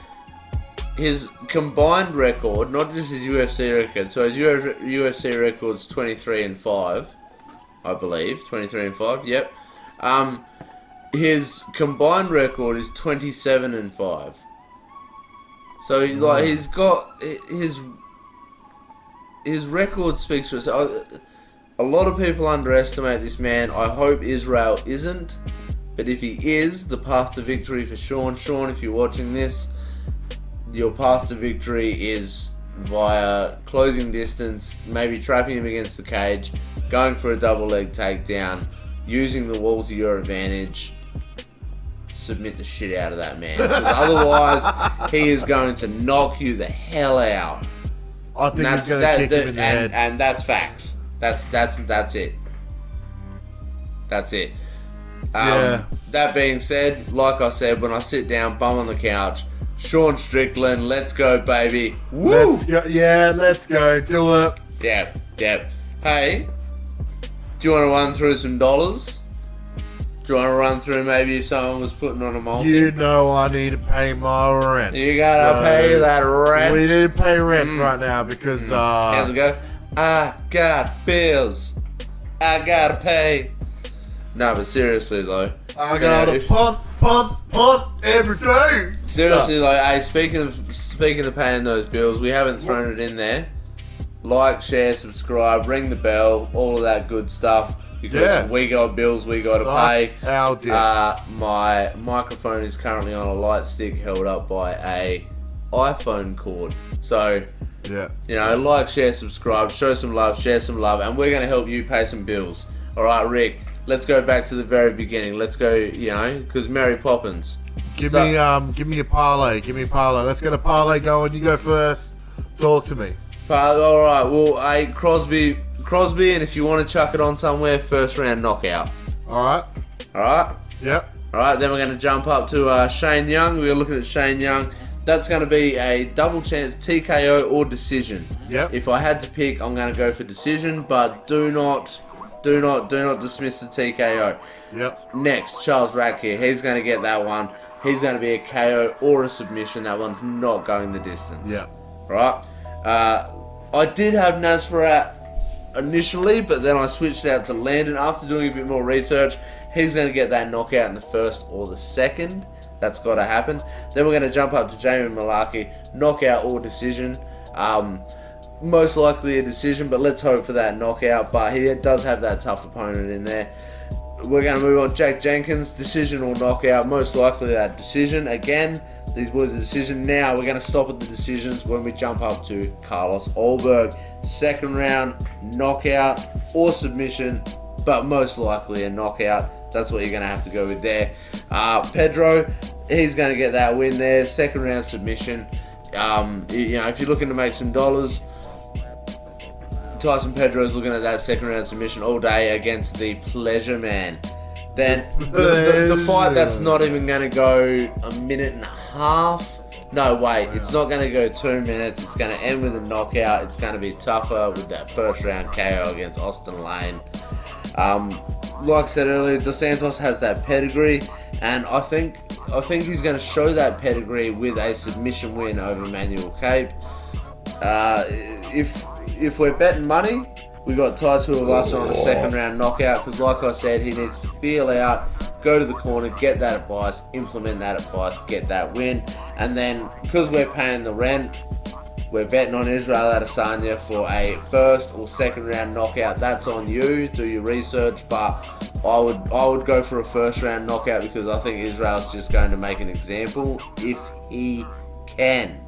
Speaker 5: His combined record, not just his UFC record, so his UFC record's 23-5, I believe. 23-5, yep. His combined record is 27-5. So he's got his record speaks for itself. A lot of people underestimate this man. I hope Israel isn't, but if he is, the path to victory for Sean. Sean, if you're watching this, your path to victory is via closing distance, maybe trapping him against the cage, going for a double leg takedown, using the wall to your advantage. Submit the shit out of that man, because otherwise he is going to knock you the hell out.
Speaker 4: I think he's going to kick him in the head.
Speaker 5: And that's facts. That's it. That's it.
Speaker 4: Yeah.
Speaker 5: That being said, like I said, when I sit down, bum on the couch, Sean Strickland, let's go, baby. Woo!
Speaker 4: Let's go. Yeah, let's go. Do it.
Speaker 5: Yeah. Hey, do you want to run through some dollars? Do you want to run through maybe if someone was putting on a multi?
Speaker 4: You know I need to pay my rent.
Speaker 5: You gotta pay that rent.
Speaker 4: We need to pay rent right now because
Speaker 5: How's it go? I got bills. I gotta pay. No, but seriously though.
Speaker 4: I gotta pump every day.
Speaker 5: Seriously though, hey, speaking of paying those bills, we haven't thrown it in there. Like, share, subscribe, ring the bell, all of that good stuff. Because we got bills we got to pay.
Speaker 4: Our dicks.
Speaker 5: My microphone is currently on a light stick held up by a iPhone cord. So,
Speaker 4: yeah,
Speaker 5: you know, like, share, subscribe, show some love, share some love, and we're going to help you pay some bills. All right, Rick, let's go back to the very beginning. Let's go, you know, because Mary Poppins.
Speaker 4: Give me a parlay. Give me a parlay. Let's get a parlay going. You go first. Talk to me.
Speaker 5: All right. Well, hey, Crosby, and if you want to chuck it on somewhere, first round knockout.
Speaker 4: All right. Yep.
Speaker 5: All right. Then we're going to jump up to Shane Young. We're looking at Shane Young. That's going to be a double chance TKO or decision.
Speaker 4: Yep.
Speaker 5: If I had to pick, I'm going to go for decision, but do not dismiss the TKO.
Speaker 4: Yep.
Speaker 5: Next, Charles Radke. He's going to get that one. He's going to be a KO or a submission. That one's not going the distance.
Speaker 4: Yeah.
Speaker 5: Right. I did have Nasrat initially, but then I switched out to Landon after doing a bit more research. He's going to get that knockout in the first or the second. That's got to happen. Then we're going to jump up to Jamie Mullarkey, knockout or decision. Most likely a decision, but let's hope for that knockout. But he does have that tough opponent in there. We're going to move on. Jack Jenkins, decision or knockout. Most likely that decision. Again, these boys are decision. Now we're going to stop at the decisions when we jump up to Carlos Ulberg. Second round, knockout or submission, but most likely a knockout. That's what you're going to have to go with there. Pedro, he's going to get that win there. Second round submission. You know, if you're looking to make some dollars, Tyson Pedro's looking at that second round submission all day against the Pleasure Man. Then the fight that's not even going to go a minute and a half. No, wait, it's not going to go 2 minutes. It's going to end with a knockout. It's going to be tougher with that first round KO against Austin Lane. Like I said earlier, Dos Santos has that pedigree, and I think he's going to show that pedigree with a submission win over Manuel Cape. If we're betting money, we got Tai Tuivasa on a second round knockout, because like I said, he needs to feel out, go to the corner, get that advice, implement that advice, get that win. And then, because we're paying the rent, we're betting on Israel Adesanya for a first or second round knockout. That's on you, do your research, but I would go for a first round knockout, because I think Israel's just going to make an example if he can.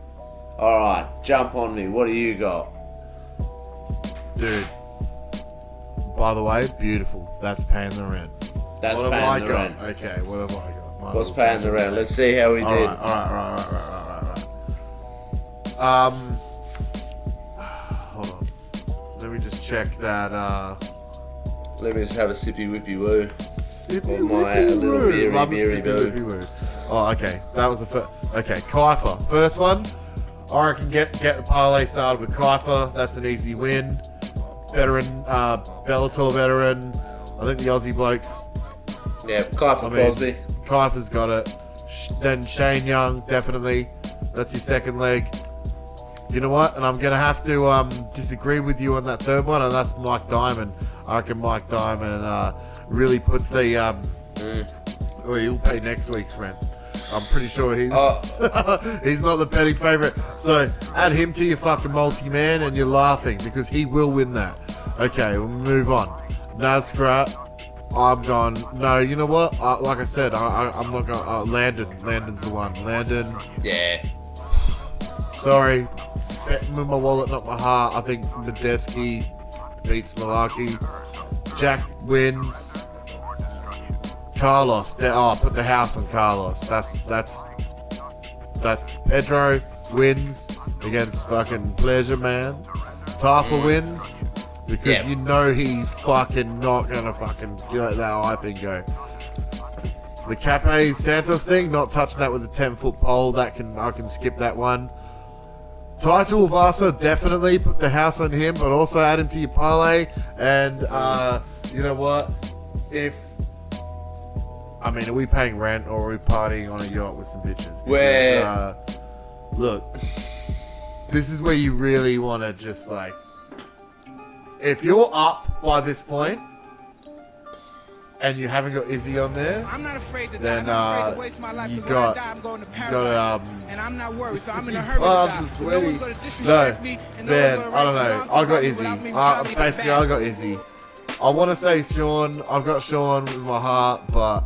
Speaker 5: Alright, jump on me. What do you got?
Speaker 4: Dude. By the way, beautiful. That's paying the rent.
Speaker 5: That's
Speaker 4: what
Speaker 5: paying
Speaker 4: have
Speaker 5: the
Speaker 4: I
Speaker 5: rent.
Speaker 4: got? Okay, what have I got?
Speaker 5: What's paying the rent? Let's see how we did.
Speaker 4: Alright. Hold on. Let me just check that.
Speaker 5: Let me just have a sippy whippy woo.
Speaker 4: Sippy
Speaker 5: Or my
Speaker 4: whippy
Speaker 5: little
Speaker 4: woo.
Speaker 5: beery
Speaker 4: Love a
Speaker 5: beery
Speaker 4: sippy
Speaker 5: boo.
Speaker 4: whippy woo. Oh, okay. That was the first. Okay, Kiefer. First one. I reckon get the parlay started with Kiefer. That's an easy win. Veteran, Bellator veteran. I think the Aussie blokes.
Speaker 5: Yeah, Kiefer Crosby.
Speaker 4: Kiefer's got it. Then Shane Young, definitely. That's your second leg. You know what? And I'm going to have to disagree with you on that third one, and that's Mike Diamond. I reckon Mike Diamond really puts the... Oh, he'll pay next week's rent. I'm pretty sure he's he's not the betting favourite. So add him to your fucking multi-man and you're laughing because he will win that. Okay, we'll move on. Nasrat, I'm gone. No, you know what? Like I said, I'm not going. Landon's the one. Landon.
Speaker 5: Yeah.
Speaker 4: Sorry, betting with my wallet, not my heart. I think Medeski beats Malaki. Jack wins. Carlos. Put the house on Carlos. That's Pedro wins against fucking Pleasure Man. Tafa wins because you know he's fucking not gonna fucking let that eye thing go. The Cape Santos thing, not touching that with a 10-foot pole. I can skip that one. Title Vasa, definitely put the house on him, but also add him to your parlay. And you know what? Are we paying rent or are we partying on a yacht with some bitches? Because, look, this is where you really want to just like, if you're up by this point and you haven't got Izzy on there,
Speaker 1: I'm not afraid to
Speaker 4: then
Speaker 1: die. I'm waste my life,
Speaker 4: you
Speaker 1: 'cause when I
Speaker 4: got
Speaker 1: die, I'm going to
Speaker 4: and
Speaker 1: paradise. I'm not worried, so I'm in a hurry to
Speaker 4: palms
Speaker 1: die.
Speaker 4: are
Speaker 1: No
Speaker 4: sweaty.
Speaker 1: one's gonna disrespect me, and no
Speaker 4: Man,
Speaker 1: one's gonna
Speaker 4: I don't
Speaker 1: write me
Speaker 4: know.
Speaker 1: wrong
Speaker 4: I got
Speaker 1: without
Speaker 4: Izzy.
Speaker 1: me retaliating
Speaker 4: Basically,
Speaker 1: back.
Speaker 4: I got Izzy. I want to say Sean. I've got Sean with my heart, but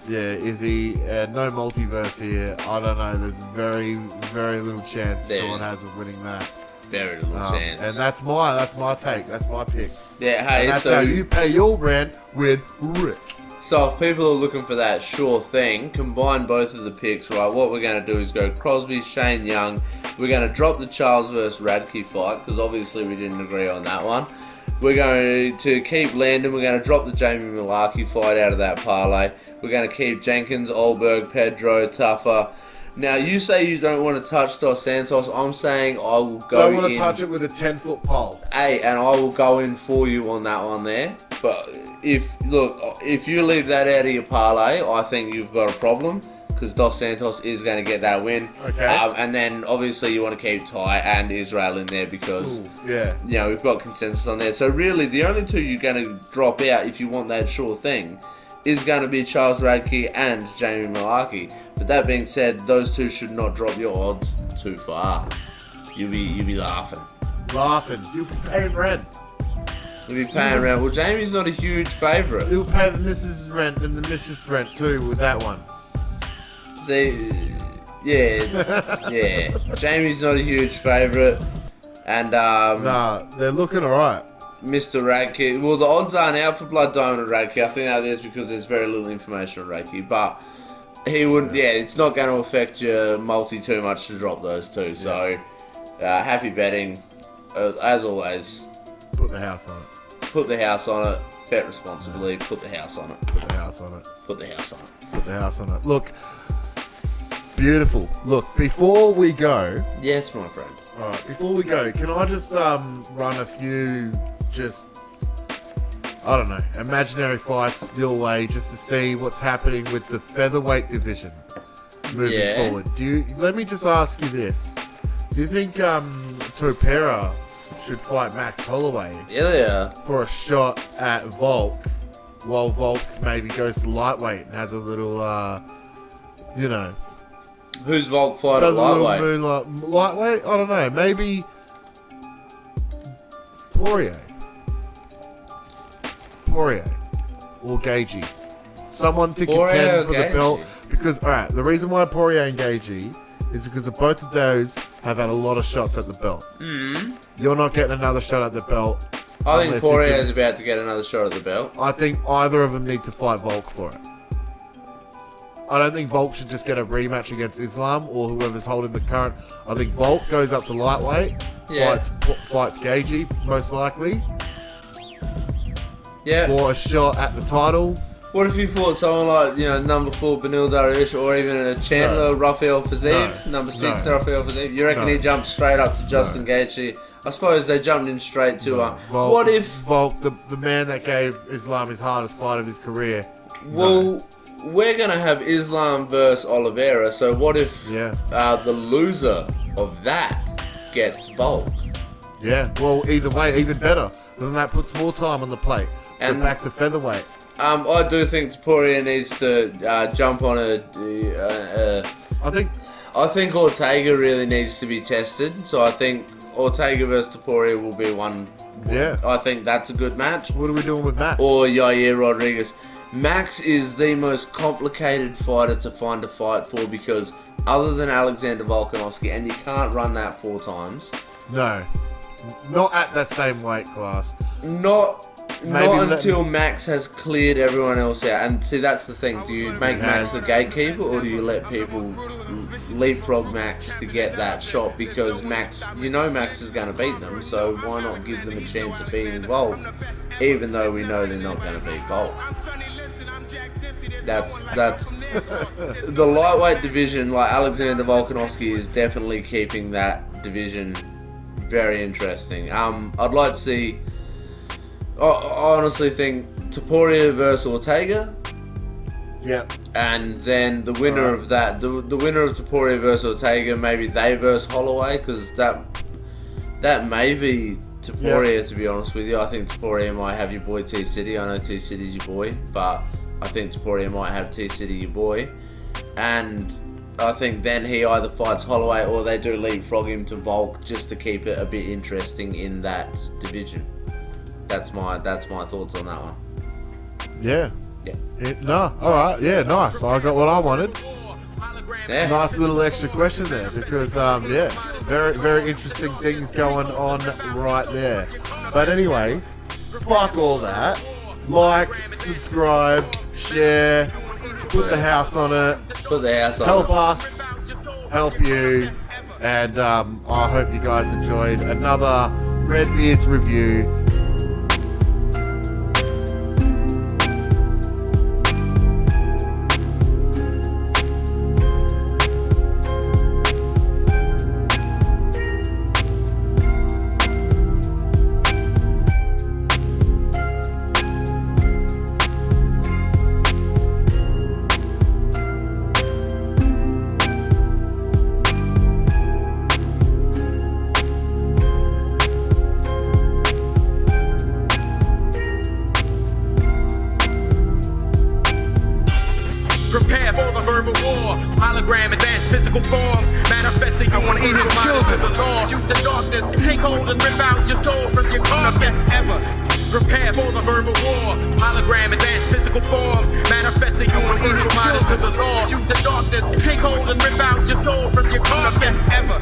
Speaker 4: Izzy. No multiverse here. I don't know. There's very, very little chance Sean has of winning that.
Speaker 5: Very little chance.
Speaker 4: And that's my take. That's my picks.
Speaker 5: Yeah, hey,
Speaker 4: And that's
Speaker 5: so
Speaker 4: how you pay your rent with Rick.
Speaker 5: So if people are looking for that sure thing, combine both of the picks, right? What we're going to do is go Crosby, Shane Young. We're going to drop the Charles versus Radke fight, because obviously we didn't agree on that one. We're going to keep Landon. We're going to drop the Jamie Malarkey fight out of that parlay. We're going to keep Jenkins, Olberg, Pedro, Tuffer. Now, you say you don't want to touch Dos Santos. I'm saying I will go in.
Speaker 4: Don't want to touch it with a 10-foot pole.
Speaker 5: Hey, and I will go in for you on that one there. But if you leave that out of your parlay, I think you've got a problem, because Dos Santos is going to get that win.
Speaker 4: Okay.
Speaker 5: And then obviously you want to keep Ty and Israel in there because we've got consensus on there. So really, the only two you're going to drop out if you want that sure thing is going to be Charles Radke and Jamie Malarkey. But that being said, those two should not drop your odds too far. You'll be laughing.
Speaker 4: You'll be paying rent.
Speaker 5: You'll be paying around. Well, Jamie's not a huge favourite.
Speaker 4: You'll pay the missus' rent and the missus' rent too with that one.
Speaker 5: See, yeah. Jamie's not a huge favourite. And
Speaker 4: Nah, they're looking alright.
Speaker 5: Mr. Radke, well, the odds aren't out for Blood Diamond and Radke. I think that is because there's very little information on Radke. But he wouldn't, it's not going to affect your multi too much to drop those two. So, happy betting. As always,
Speaker 4: Put the house on it.
Speaker 5: put the house on it. Bet responsibly. Put the house on it.
Speaker 4: Put the house on it.
Speaker 5: Put the house on it.
Speaker 4: Put the house on it. Look, beautiful. Look, before we go,
Speaker 5: Yes, my friend.
Speaker 4: alright, before we go, can I just run a few I don't know, imaginary fights your way just to see what's happening with the featherweight division moving forward. Let me just ask you this. Do you think Topera should fight Max Holloway
Speaker 5: Yeah.
Speaker 4: for a shot at Volk while Volk maybe goes to lightweight and has a little
Speaker 5: Who's Volk fight at
Speaker 4: does a little
Speaker 5: lightweight?
Speaker 4: lightweight? I don't know. Maybe Poirier or Gagey. Someone to
Speaker 5: Poirier
Speaker 4: contend
Speaker 5: or
Speaker 4: for the
Speaker 5: Gaethje?
Speaker 4: belt. Because, alright, the reason why Poirier and Gagey is because of both of those have had a lot of shots at the belt. Mm-hmm. You're not getting another shot at the belt.
Speaker 5: I think
Speaker 4: unless you
Speaker 5: Poirier
Speaker 4: can-
Speaker 5: is about to get another shot at the belt.
Speaker 4: I think either of them need to fight Volk for it. I don't think Volk should just get a rematch against Islam or whoever's holding the current. I think Volk goes up to lightweight,
Speaker 5: Yeah.
Speaker 4: fights Gagey, most likely,
Speaker 5: Yeah.
Speaker 4: for a shot at the title.
Speaker 5: What if you fought someone like, number 4 Benil Dariush, or even a Chandler Rafael Fiziev, number 6 Rafael Fiziev? You reckon he jumped straight up to Justin Gaethje? I suppose they jumped in straight to
Speaker 4: Volk,
Speaker 5: what if?
Speaker 4: Volk, the man that gave Islam his hardest fight of his career?
Speaker 5: Well, we're gonna have Islam versus Oliveira. So what if the loser of that gets Volk?
Speaker 4: Yeah, well, either way, even better. Then that puts more time on the plate. So
Speaker 5: And-
Speaker 4: back to featherweight.
Speaker 5: I do think Topuria needs to jump on I think Ortega really needs to be tested. So I think Ortega versus Topuria will be one.
Speaker 4: Yeah.
Speaker 5: I think that's a good match.
Speaker 4: What are we doing with Max?
Speaker 5: Or Yair Rodriguez. Max is the most complicated fighter to find a fight for because other than Alexander Volkanovski, and you can't run that 4 times.
Speaker 4: No, not at that same weight class.
Speaker 5: Not
Speaker 4: Maybe
Speaker 5: until Max has cleared everyone else out. And see, that's the thing. Do you make Max the gatekeeper, or do you let people leapfrog Max to get that shot? Because Max is going to beat them, so why not give them a chance of beating Volk, even though we know they're not going to beat Volk? That's the lightweight division. Like Alexander Volkanovski is definitely keeping that division very interesting. I'd like to see. I honestly think Topuria versus Ortega.
Speaker 4: Yeah.
Speaker 5: And then the winner of that, the winner of Topuria versus Ortega, maybe they versus Holloway, because that may be Topuria. To be honest with you, I think Topuria might have your boy T City. I know T City's your boy, but I think Topuria might have T City your boy, and I think then he either fights Holloway or they do leapfrog him to Volk just to keep it a bit interesting in that division. That's my thoughts on that one.
Speaker 4: Yeah.
Speaker 5: Yeah.
Speaker 4: No. All right. Yeah. Nice. I got what I wanted.
Speaker 5: Yeah.
Speaker 4: Nice little extra question there because very very interesting things going on right there. But anyway, fuck all that. Like, subscribe, share, put the house on it.
Speaker 5: Put the house on.
Speaker 4: Help us, help you, and I hope you guys enjoyed another Redbeards review.
Speaker 3: Prepare for the verbal war. Hologram, advanced physical form. Manifesting you want to eat your mind to the law. Use the darkness, take hold and rip out your soul from your core. The best ever. Prepare for the verbal war. Hologram, advanced physical form. Manifesting you want to eat your mind to the law. Use the darkness, take hold and rip out your soul from your core. The best ever.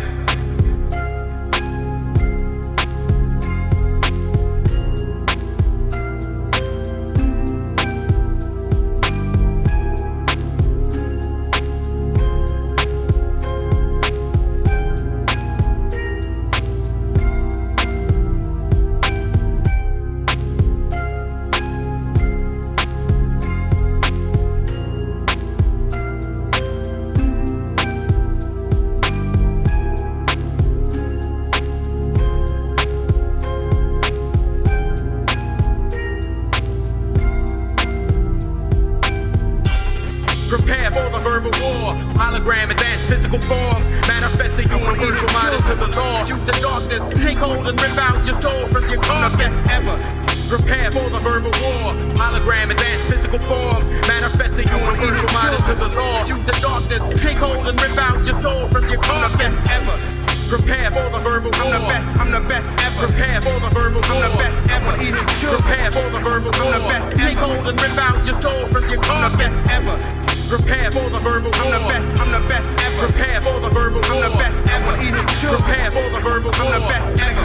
Speaker 3: Prepare for the verbal war. Hologram, advanced physical form. Manifesting you want to eat your mind to the law. Use the darkness, take hold and rip out your soul from your core. The best ever. Prepare for the verbal war. Hologram, advanced physical form. Manifesting you want to eat your mind to the law. Use the darkness, take hold and rip out your soul from your core. The best ever. Prepare for the verbal war. I'm the best ever. Prepare for the verbal war. I'm the best ever. Prepare for the verbal war. Take hold and rip out your soul from your core. The best ever. Prepare for the verbal war. I'm the best ever. Prepare for the verbal war. I'm the best ever. Prepare for the verbal war. I'm the best ever.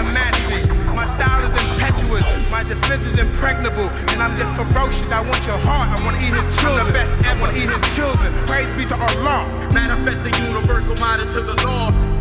Speaker 3: My style is impetuous. My defense is impregnable, and I'm just ferocious. I want your heart, I want to eat his children. I'm the best ever, eat his children. Praise be to Allah. Manifest the universal mind into the law.